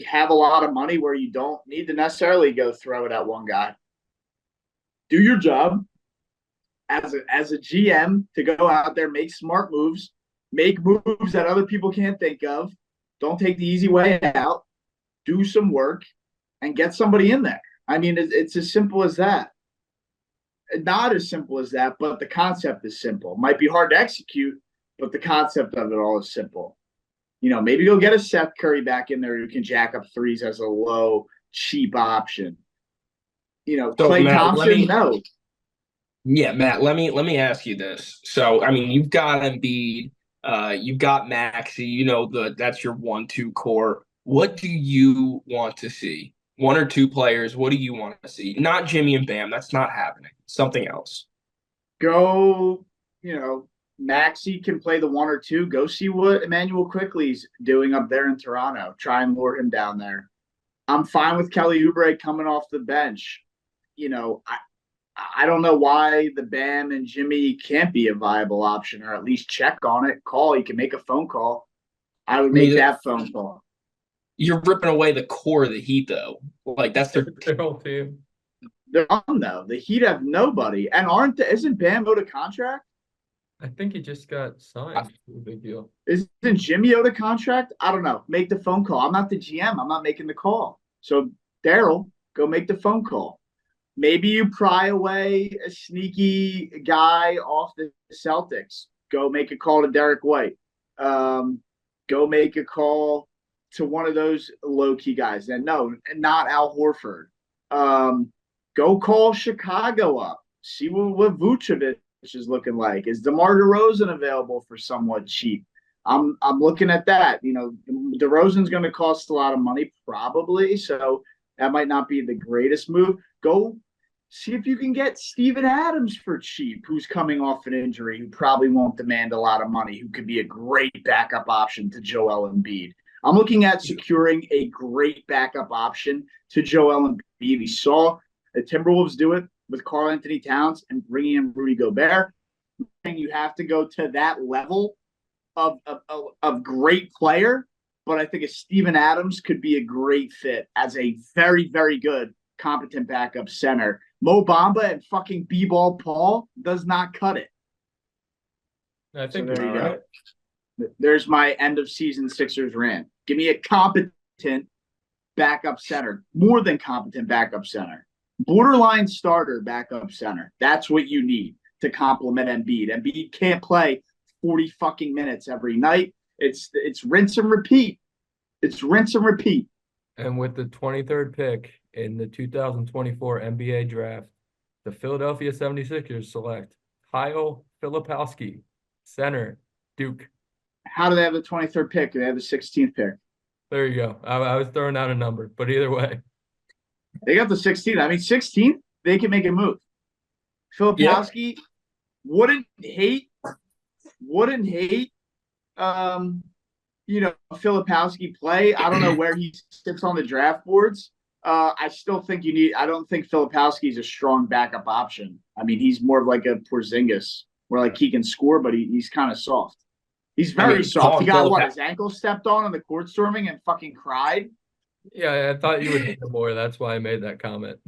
S1: have a lot of money where you don't need to necessarily go throw it at one guy. Do your job as a GM to go out there, make smart moves, make moves that other people can't think of. Don't take the easy way out. Do some work and get somebody in there. I mean, it's as simple as that. Not as simple as that, but the concept is simple. It might be hard to execute, but the concept of it all is simple. Maybe go get a Seth Curry back in there who can jack up threes as a low, cheap option. Klay Thompson, no.
S3: Yeah, Matt, let me ask you this. So, I mean, you've got Embiid, you've got Maxey, that's your 1-2 core. What do you want to see? One or two players, what do you want to see? Not Jimmy and Bam, that's not happening. Something else.
S1: Go, Maxey can play the 1 or 2. Go see what Emmanuel Quickley's doing up there in Toronto. Try and lure him down there. I'm fine with Kelly Oubre coming off the bench. I don't know why the Bam and Jimmy can't be a viable option, or at least check on it. Call. You can make a phone call. I would make that phone call.
S3: You're ripping away the core of the Heat, though. Like, that's their
S2: whole team.
S1: They're on, though. The Heat have nobody. And isn't Bam owed a contract?
S2: I think he just got signed. Big deal.
S1: Isn't Jimmy owed a contract? I don't know. Make the phone call. I'm not the GM. I'm not making the call. So, Daryl, go make the phone call. Maybe you pry away a sneaky guy off the Celtics. Go make a call to Derek White. Go make a call to one of those low-key guys. And no, not Al Horford. Go call Chicago up. See what Vucevic is looking like. Is DeMar DeRozan available for somewhat cheap? I'm looking at that. DeRozan's going to cost a lot of money probably, so that might not be the greatest move. Go see if you can get Steven Adams for cheap, who's coming off an injury, who probably won't demand a lot of money, who could be a great backup option to Joel Embiid. I'm looking at securing a great backup option to Joel Embiid. We saw the Timberwolves do it with Karl Anthony Towns and bringing in Rudy Gobert. And you have to go to that level of great player, but I think a Steven Adams could be a great fit as a very, very good, competent backup center. Mo Bamba and fucking B-Ball Paul does not cut it.
S2: I think
S1: so there you
S2: go.
S1: Right. There's my end of season Sixers rant. Give me a competent backup center, more than competent backup center, borderline starter backup center. That's what you need to complement Embiid. Embiid can't play 40 fucking minutes every night. It's rinse and repeat. It's rinse and repeat.
S2: And with the 23rd pick in the 2024 NBA draft, the Philadelphia 76ers select Kyle Filipowski, center, Duke.
S1: How do they have the 23rd pick? They have the 16th pick.
S2: There you go. I was throwing out a number, but either way.
S1: They got the 16th. I mean, 16th, they can make a move. Filipowski wouldn't hate Filipowski play. I don't know where he sits on the draft boards. I still think I don't think Filipowski is a strong backup option. I mean, he's more of like a Porzingis, where like he can score, but he's kind of soft. He's very soft. He got his ankle stepped on the court storming and fucking cried.
S2: Yeah, I thought you would hate him more. That's why I made that comment.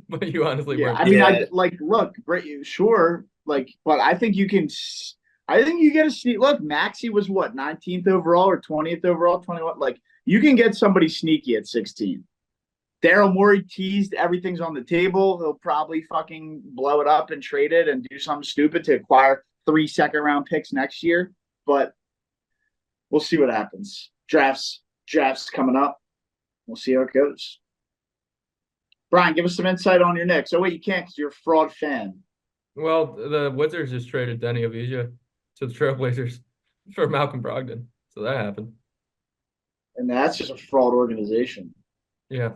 S2: But you honestly weren't.
S1: I mean, look, sure, but I think you can. I think you get a sneak. Look, Maxey was what, 19th overall or 20th overall, 21. Like, you can get somebody sneaky at 16. Daryl Morey teased everything's on the table. He'll probably fucking blow it up and trade it and do something stupid to acquire 3 second-round picks next year. But we'll see what happens. Drafts coming up. We'll see how it goes. Brian, give us some insight on your Knicks. Oh, wait, you can't because you're a fraud fan.
S2: Well, the Wizards just traded Denny Avdija to the Trailblazers for Malcolm Brogdon. So that happened.
S1: And that's just a fraud organization.
S2: Yeah.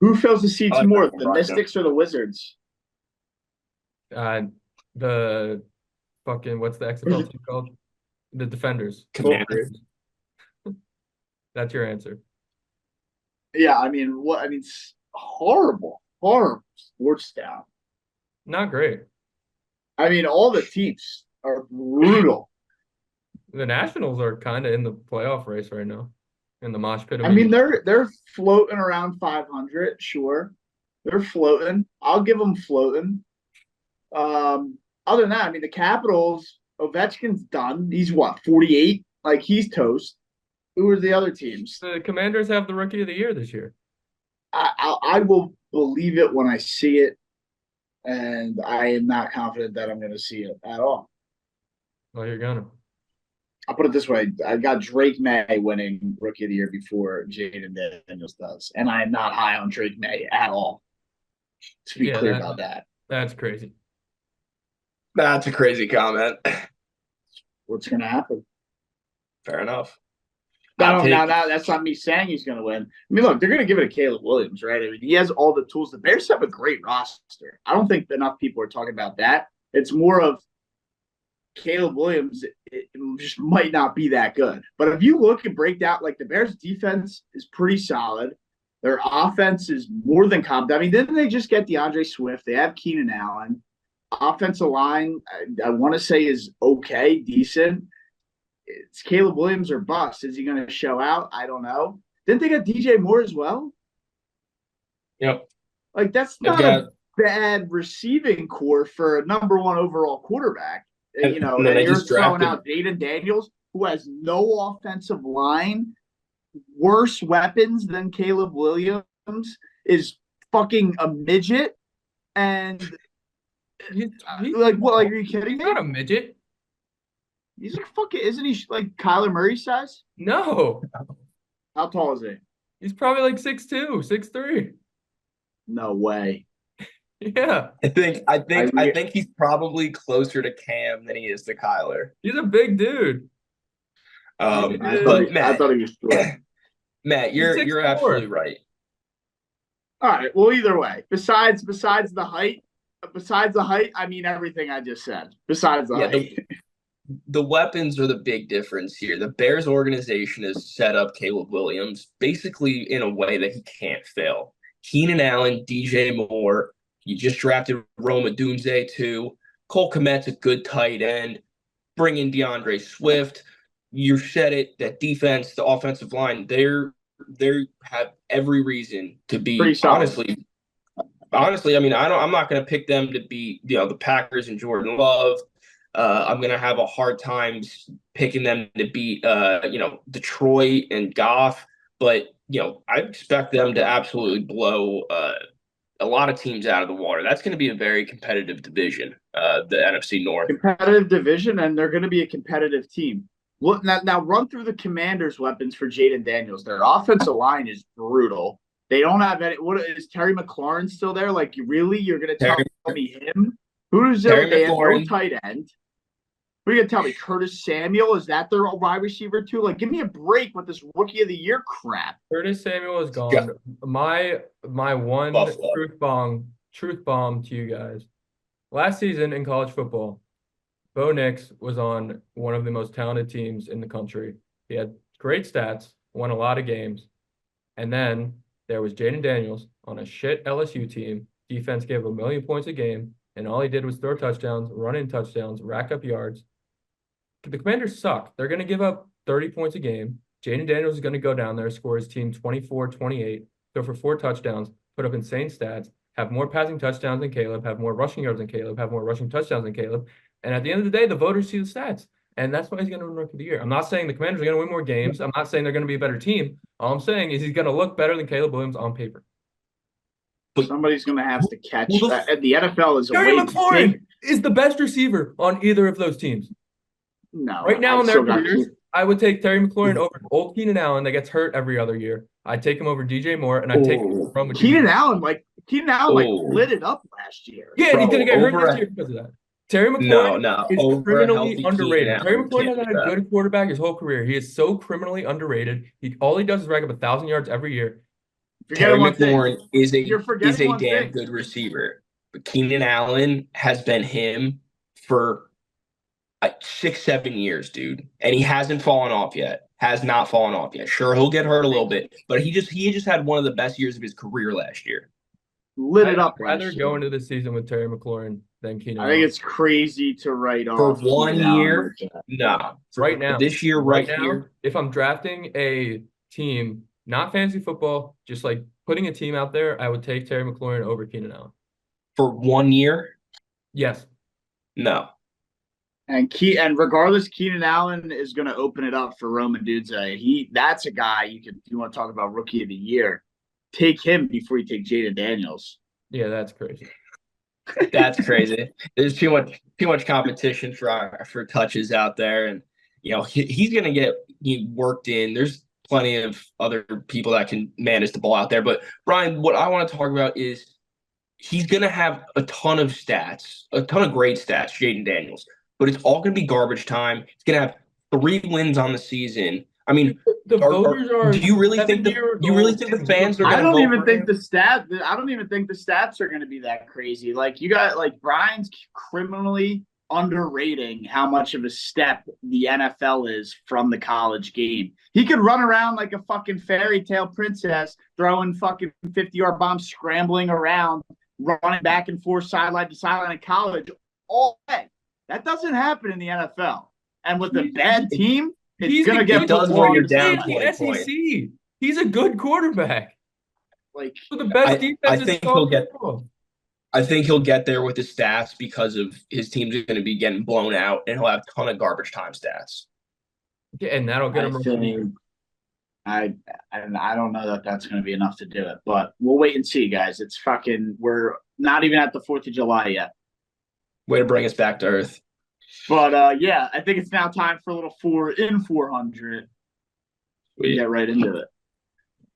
S1: Who fills the seats more, the Mystics or the Wizards?
S2: The fucking, what's the XFL team called? The Defenders.
S3: Commanders.
S2: That's your answer.
S1: Yeah, I mean, it's horrible sports style.
S2: Not great.
S1: I mean, all the teams are brutal.
S2: The Nationals are kind of in the playoff race right now, in the mosh pit.
S1: I mean, they're floating around 500. Sure, they're floating. I'll give them floating. Other than that, I mean, the Capitals. Ovechkin's done. He's what, 48? Like, he's toast. Who are the other teams?
S2: The Commanders have the Rookie of the Year this year.
S1: I will believe it when I see it, and I am not confident that I'm going to see it at all.
S2: Well, you're gonna.
S1: I'll put it this way. I got Drake May winning Rookie of the Year before Jaden Daniels does, and I am not high on Drake May at all. To be clear about that.
S2: That's crazy.
S3: That's a crazy comment.
S1: What's going to happen?
S3: Fair enough.
S1: No, that's not me saying he's going to win. I mean, look, they're going to give it to Caleb Williams, right? I mean, he has all the tools. The Bears have a great roster. I don't think enough people are talking about that. It's more of Caleb Williams. It just might not be that good. But if you look and break down, like, the Bears' defense is pretty solid. Their offense is more than competent. I mean, didn't they just get DeAndre Swift? They have Keenan Allen. Offensive line, I want to say, is okay, decent. It's Caleb Williams or bust. Is he going to show out? I don't know. Didn't they get DJ Moore as well?
S3: Yep.
S1: Like, that's not a bad receiving core for a number 1 overall quarterback. And you're throwing out Jaden Daniels, who has no offensive line, worse weapons than Caleb Williams, is fucking a midget, and
S2: He's
S1: like, what? Like, are you kidding me?
S2: Not a midget.
S1: He's like fucking. Isn't he like Kyler Murray size?
S2: No.
S1: How tall is he?
S2: He's probably like 6'2", 6'3".
S1: No way.
S2: Yeah,
S3: I think he's probably closer to Cam than he is to Kyler.
S2: he's a big dude.
S3: But
S1: I thought he was short.
S3: Matt,
S2: He's
S3: you're
S2: 6'4".
S3: absolutely right.
S1: All right. Well, either way, besides the height, I mean everything I just said. Besides the height.
S3: The weapons are the big difference here. The Bears organization has set up Caleb Williams basically in a way that he can't fail. Keenan Allen, DJ Moore, you just drafted Rome Odunze too. Cole Kmet's a good tight end. Bring in DeAndre Swift. You said it, that defense, the offensive line, they have every reason to be
S1: Pretty solid.
S3: honestly, I mean, I'm not going to pick them to beat, the Packers and Jordan Love. I'm going to have a hard time picking them to beat, Detroit and Goff. But, I expect them to absolutely blow a lot of teams out of the water. That's going to be a very competitive division, the NFC North.
S1: Competitive division, and they're going to be a competitive team. Well, now run through the Commanders' weapons for Jaden Daniels. Their offensive line is brutal. They don't have any. What is Terry McLaurin still there? Like, really? You're going to tell me him? Who's their no tight end? What are you going to tell me? Curtis Samuel? Is that their wide receiver too? Like, give me a break with this Rookie of the Year crap.
S2: Curtis Samuel is gone. Yeah. My one
S3: Buffalo.
S2: truth bomb to you guys. Last season in college football, Bo Nix was on one of the most talented teams in the country. He had great stats, won a lot of games. And then there was Jaden Daniels on a shit LSU team. Defense gave 1 million points a game, and all he did was throw touchdowns, run in touchdowns, rack up yards. The Commanders suck. They're going to give up 30 points a game. Jaden Daniels is going to go down there, score his team 24-28, throw for 4 touchdowns, put up insane stats, have more passing touchdowns than Caleb, have more rushing yards than Caleb, have more rushing touchdowns than Caleb. And at the end of the day, the voters see the stats. And that's why he's going to win Rookie of the Year. I'm not saying the Commanders are going to win more games. I'm not saying they're going to be a better team. All I'm saying is he's going to look better than Caleb Williams on paper.
S1: But somebody's going to have to catch that. And the NFL is
S2: Terry McLaurin is the best receiver on either of those teams.
S1: No.
S2: Right now in their careers, I would take Terry McLaurin over old Keenan Allen that gets hurt every other year. I'd take him over DJ Moore, and I'd take him from
S1: Keenan Allen lit it up last year.
S2: Yeah, he's going to get hurt this year because of that. Terry McLaurin is criminally underrated. Terry McLaurin has had a good quarterback his whole career. He is so criminally underrated. All he does is rack up 1,000 yards every year.
S3: Terry McLaurin is a damn good receiver. But Keenan Allen has been him for 6-7 years, dude. And he hasn't fallen off yet. Has not fallen off yet. Sure, he'll get hurt a little bit, but he just had one of the best years of his career last year.
S1: Lit it up.
S2: I'd rather go into the season with Terry McLaurin than Keenan Allen.
S1: I think it's crazy to write
S3: for
S1: off
S3: 1 year. No,
S2: right now,
S3: this year, right here.
S2: If I'm drafting a team, not fantasy football, just like putting a team out there, I would take Terry McLaurin over Keenan Allen.
S3: For 1 year?
S2: Yes.
S3: No.
S1: And regardless, Keenan Allen is going to open it up for Rome Odunze. That's a guy if you want to talk about Rookie of the Year, take him before you take Jaden Daniels.
S2: Yeah, that's crazy.
S3: That's crazy. There's too much competition for touches out there, and he's going to get worked in. There's plenty of other people that can manage the ball out there. But Brian, what I want to talk about is he's going to have a ton of stats, a ton of great stats, Jaden Daniels. But it's all going to be garbage time. He's going to have 3 wins on the season. I mean,
S2: the voters are.
S3: Do you really think the fans are going to?
S1: I don't even think the stats are going to be that crazy. Like Brian's criminally underrating how much of a step the NFL is from the college game. He could run around like a fucking fairy tale princess, throwing fucking 50-yard bombs, scrambling around, running back and forth, sideline to sideline in college all day. That doesn't happen in the NFL. And with a bad team, it's going to get
S3: when you're down
S2: the SEC. He's a good quarterback.
S1: Like
S2: the best defense.
S3: I think he'll get there with his stats because of his team's going to be getting blown out, and he'll have a ton of garbage time stats.
S2: Yeah, and that'll get him.
S1: I don't know that that's going to be enough to do it, but we'll wait and see, guys. We're not even at the 4th of July yet.
S3: Way to bring us back to earth.
S1: But I think it's now time for a little 4 in 400. We get right into it.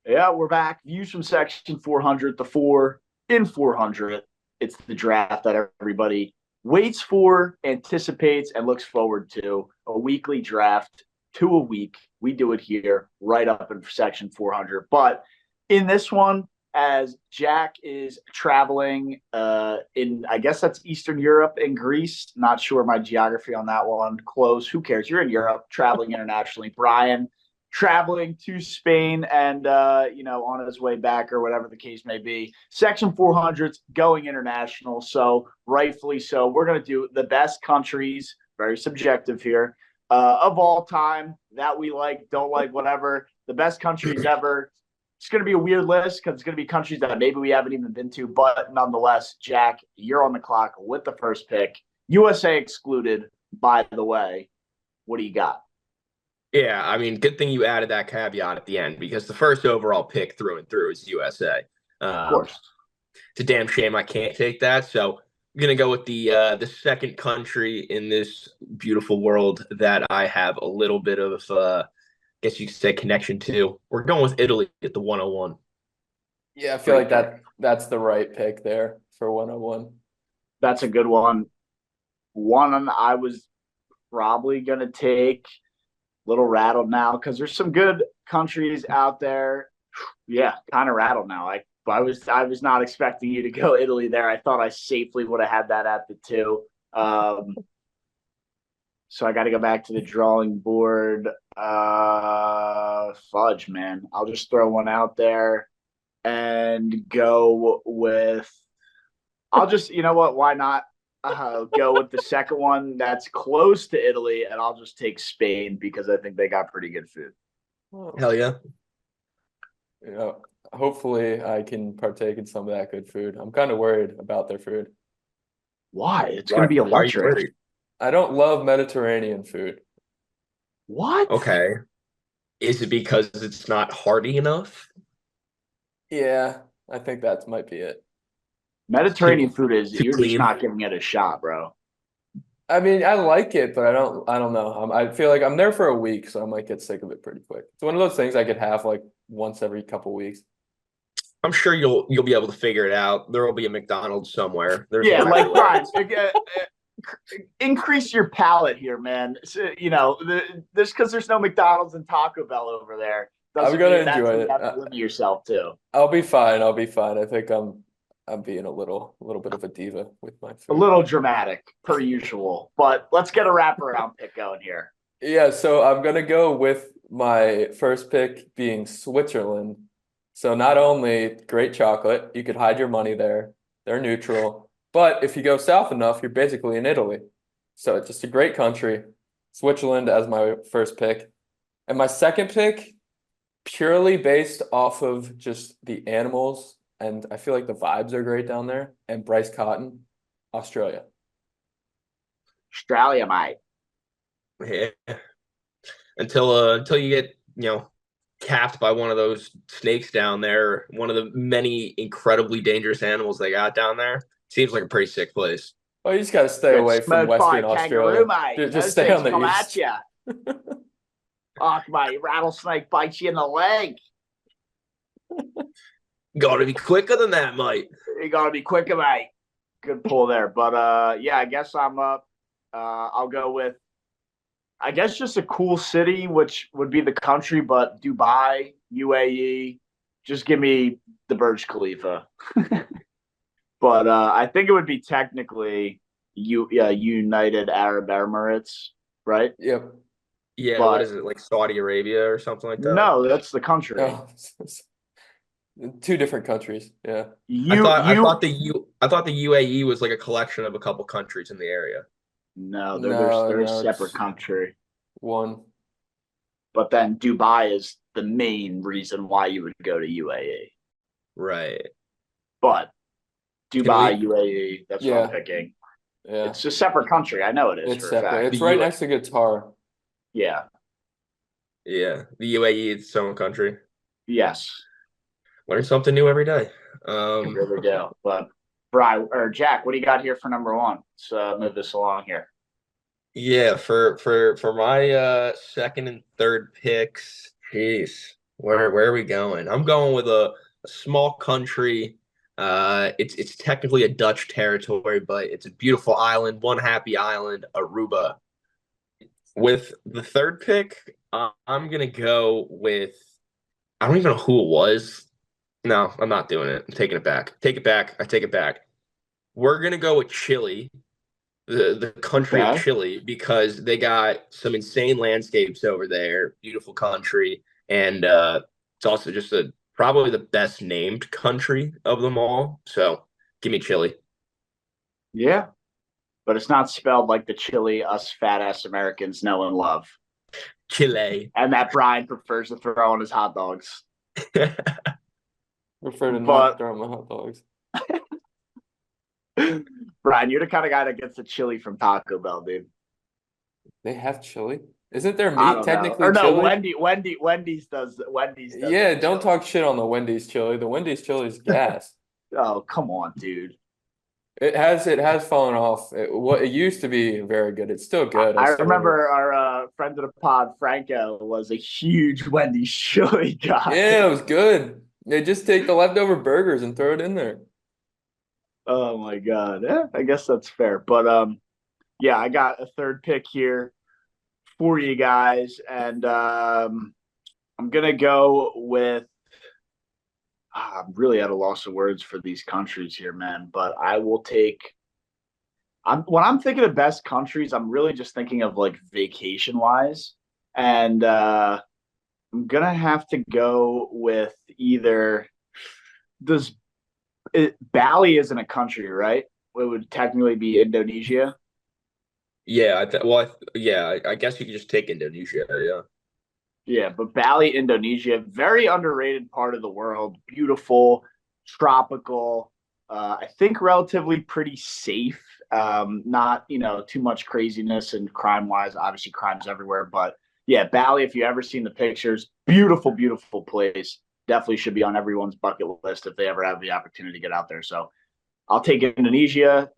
S1: Yeah, we're back. Views from section 400, the 4 in 400. It's the draft that everybody waits for, anticipates, and looks forward to. A weekly draft, 2 a week. We do it here, right up in section 400. But in this one, as Jack is traveling in, I guess that's Eastern Europe and Greece. Not sure my geography on that one. Close. Who cares? You're in Europe, traveling internationally. Brian traveling to Spain and on his way back or whatever the case may be. Section 400's going international, so rightfully so. We're going to do the best countries, very subjective here, of all time that we like, don't like, whatever. The best countries ever. It's going to be a weird list because it's going to be countries that maybe we haven't even been to, but nonetheless, Jack, you're on the clock with the first pick. USA excluded, by the way. What do you got?
S3: Yeah, I mean, good thing you added that caveat at the end because the first overall pick through and through is USA.
S1: Of course.
S3: It's a damn shame I can't take that. So I'm gonna go with the second country in this beautiful world that I have a little bit of, I guess you could say, connection to. We're going with Italy at the 101.
S2: Yeah, I feel like that's the right pick there for 101.
S1: That's a good one. One I was probably going to take. Little rattled now because there's some good countries out there. Yeah, kind of rattled now. I was not expecting you to go Italy there. I thought I safely would have had that at the 2. So I got to go back to the drawing board. Fudge, man. I'll just throw one out there and go with. I'll just, you know what? Why not? Go with the second one that's close to Italy, and I'll just take Spain because I think they got pretty good food.
S3: Hell yeah.
S2: Yeah, hopefully I can partake in some of that good food. I'm kind of worried about their food.
S1: Why? It's going to be electric.
S2: I don't love Mediterranean food.
S1: What?
S3: Okay. Is it because it's not hearty enough?
S2: Yeah, I think that might be it.
S1: Mediterranean food is
S3: Too
S1: you're
S3: clean.
S1: just not giving it a shot, bro.
S2: I mean, I like it, but I don't know. I feel like I'm there for a week, so I might get sick of it pretty quick. It's one of those things I could have like once every couple weeks.
S3: I'm sure you'll be able to figure it out. There will be a McDonald's somewhere. There's
S1: Yeah,
S3: one
S1: like
S3: everywhere.
S1: Brian, increase your palate here, man. So, this because there's no McDonald's and Taco Bell over there.
S2: I'm gonna
S1: That's
S2: enjoy
S1: what
S2: it.
S1: you have to limit yourself to.
S2: I'll be fine. I think I'm being a little bit of a diva with my food.
S1: A little dramatic, per usual. But let's get a wraparound pick going here.
S2: Yeah, so I'm gonna go with my first pick being Switzerland. So not only great chocolate, you could hide your money there. They're neutral. But if you go south enough, you're basically in Italy. So it's just a great country. Switzerland as my first pick. And my second pick, purely based off of just the animals, and I feel like the vibes are great down there. And Bryce Cotton, Australia.
S1: Australia, mate.
S3: Yeah. Until you get, capped by one of those snakes down there, one of the many incredibly dangerous animals they got down there. Seems like a pretty sick place.
S2: Oh, you just got to stay away from Western Australia.
S1: Mate.
S2: Just stay on the
S1: come
S2: east.
S1: At you. Oh, mate, rattlesnake bites you in the leg.
S3: Got to be quicker than that, mate.
S1: You got to be quicker, mate. Good pull there. But, yeah, I guess I'm up. I'll go with, I guess, just a cool city, which would be the country, but Dubai, UAE. Just give me the Burj Khalifa. But I think it would be technically United Arab Emirates, right?
S2: Yep.
S3: Yeah,
S1: But-
S3: what is it, like Saudi Arabia or something like that?
S1: No, that's the country.
S2: Oh, two different countries. Yeah.
S3: I thought the UAE was like a collection of a couple countries in the area.
S1: No, they're a separate
S2: it's
S1: country.
S2: one.
S1: But then Dubai is the main reason why you would go to UAE.
S3: Right.
S1: But Dubai,
S3: we-
S1: UAE, that's what I'm picking.
S2: Yeah.
S1: It's a separate country. I know it is.
S2: It's
S1: for a
S2: separate.
S1: fact.
S2: It's right next to Qatar.
S1: Yeah.
S3: Yeah. The UAE is its own country.
S1: Yes.
S3: Learn something new every day.
S1: You really do. But Brian or Jack, what do you got here for number one? Let's move this along here.
S3: Yeah, for my second and third picks, jeez. Where are we going? I'm going with a small country. It's technically a Dutch territory, but it's a beautiful island, one happy island, Aruba. With the third pick, I'm gonna go with I don't even know who it was. No, I'm not doing it. I'm taking it back. Take it back. I take it back. We're gonna go with Chile, the country of
S1: Okay.
S3: Chile, because they got some insane landscapes over there, beautiful country, and it's also just probably the best named country of them all. So give me Chile.
S1: Yeah, but it's not spelled like the chili us fat ass Americans know and love,
S3: Chile.
S1: and that Brian prefers to throw on his hot dogs.
S2: Prefer to not
S1: But
S2: throw my hot dogs.
S1: Brian, you're the kind of guy that gets the chili from Taco Bell, dude.
S2: They have chili? Isn't their
S1: I
S2: meat
S1: don't know.
S2: technically
S1: Or no,
S2: chili?
S1: Wendy's does
S2: Yeah,
S1: the
S2: don't
S1: chili.
S2: talk shit on the Wendy's chili. The Wendy's chili is gas.
S1: Oh, come on, dude.
S2: It has fallen off. It used to be very good. It's still good. I
S1: I
S2: still order it.
S1: remember our friend of the pod, Franco, was a huge Wendy's chili guy.
S2: Yeah, it was good. They just take the leftover burgers and throw it in there.
S1: Oh my god. Yeah, I guess that's fair. But yeah, I got a third pick here for you guys, and I'm gonna go with. I'm really at a loss of words for these countries here, man. But I will take. When I'm thinking of best countries, I'm really just thinking of like vacation wise, and I'm gonna have to go with either. Does Bali isn't a country, right? It would technically be Indonesia.
S3: Yeah, I guess you could just take Indonesia. Yeah.
S1: Yeah, but Bali, Indonesia, very underrated part of the world. Beautiful, tropical. I think relatively pretty safe. Not too much craziness and crime wise. Obviously, crime's everywhere, but yeah, Bali. If you ever seen the pictures, beautiful, beautiful place. Definitely should be on everyone's bucket list if they ever have the opportunity to get out there. So I'll take Indonesia.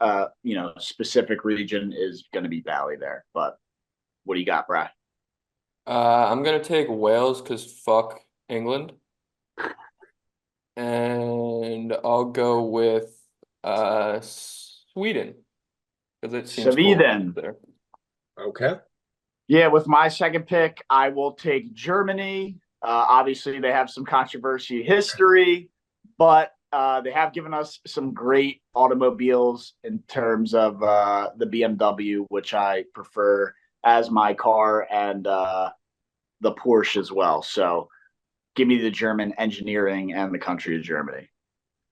S1: Specific region is going to be Bali there. But what do you got, Brad?
S2: I'm gonna take Wales because fuck England, and I'll go with Sweden because it seems cool
S1: Sweden.
S2: there.
S3: Okay.
S1: Yeah, with my second pick, I will take Germany. Obviously, they have some controversy history, but they have given us some great automobiles in terms of the BMW, which I prefer as my car, and the Porsche as well. So give me the German engineering and the country of Germany.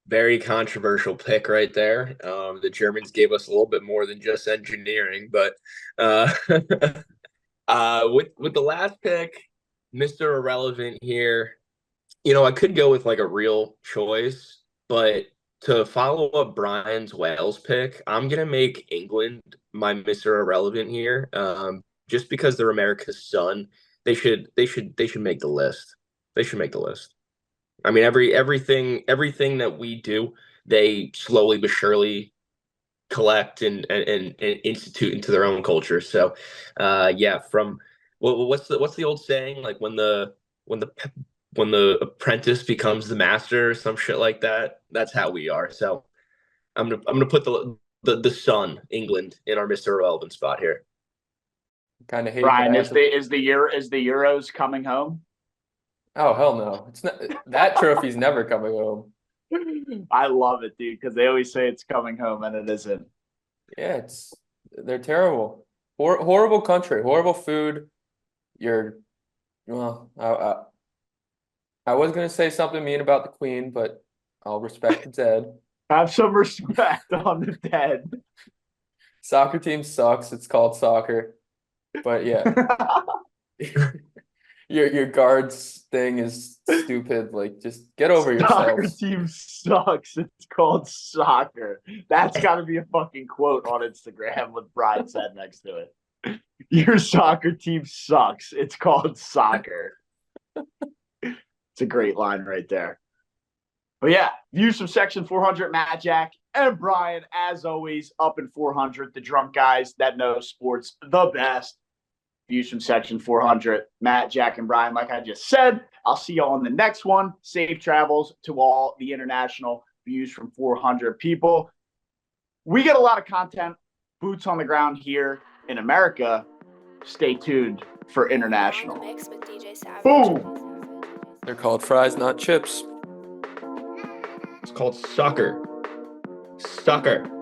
S3: Very controversial pick right there. The Germans gave us a little bit more than just engineering, but uh, with the last pick, Mr. Irrelevant here. I could go with like a real choice, but to follow up Brian's Wales pick, I'm gonna make England my Mr. Irrelevant here. Just because they're America's son, they should make the list. They should make the list. I mean, everything that we do, they slowly but surely collect and institute into their own culture. So, yeah, from what's the old saying? Like when the when the apprentice becomes the master, or some shit like that. That's how we are. So I'm gonna put the son England in our Mr. Irrelevant spot here.
S2: Kind of hate that I
S1: Brian,
S2: have
S1: is
S2: to.
S1: the Euros coming home?
S2: Oh hell no! It's not that trophy's never coming home.
S1: I love it, dude, because they always say it's coming home and it isn't.
S2: Yeah, they're terrible. Horrible country, horrible food. You're well. I was gonna say something mean about the Queen, but I'll respect the dead.
S1: Have some respect on the dead.
S2: Soccer team sucks. It's called soccer, but yeah, your guards thing is stupid. Like, just get over
S1: Soccer
S2: yourselves.
S1: team sucks. It's called soccer. That's got to be a fucking quote on Instagram with Brian's head next to it. Your soccer team sucks. It's called soccer. It's a great line right there. But yeah, views from section 400, Matt Jack and Brian, as always, up in 400, the drunk guys that know sports the best. Views from Section 400. Matt, Jack, and Brian, like I just said, I'll see you on the next one. Safe travels to all the international Views from 400 people. We get a lot of content, boots on the ground here in America. Stay tuned for international. Boom!
S2: They're called fries, not chips.
S3: It's called sucker. Sucker.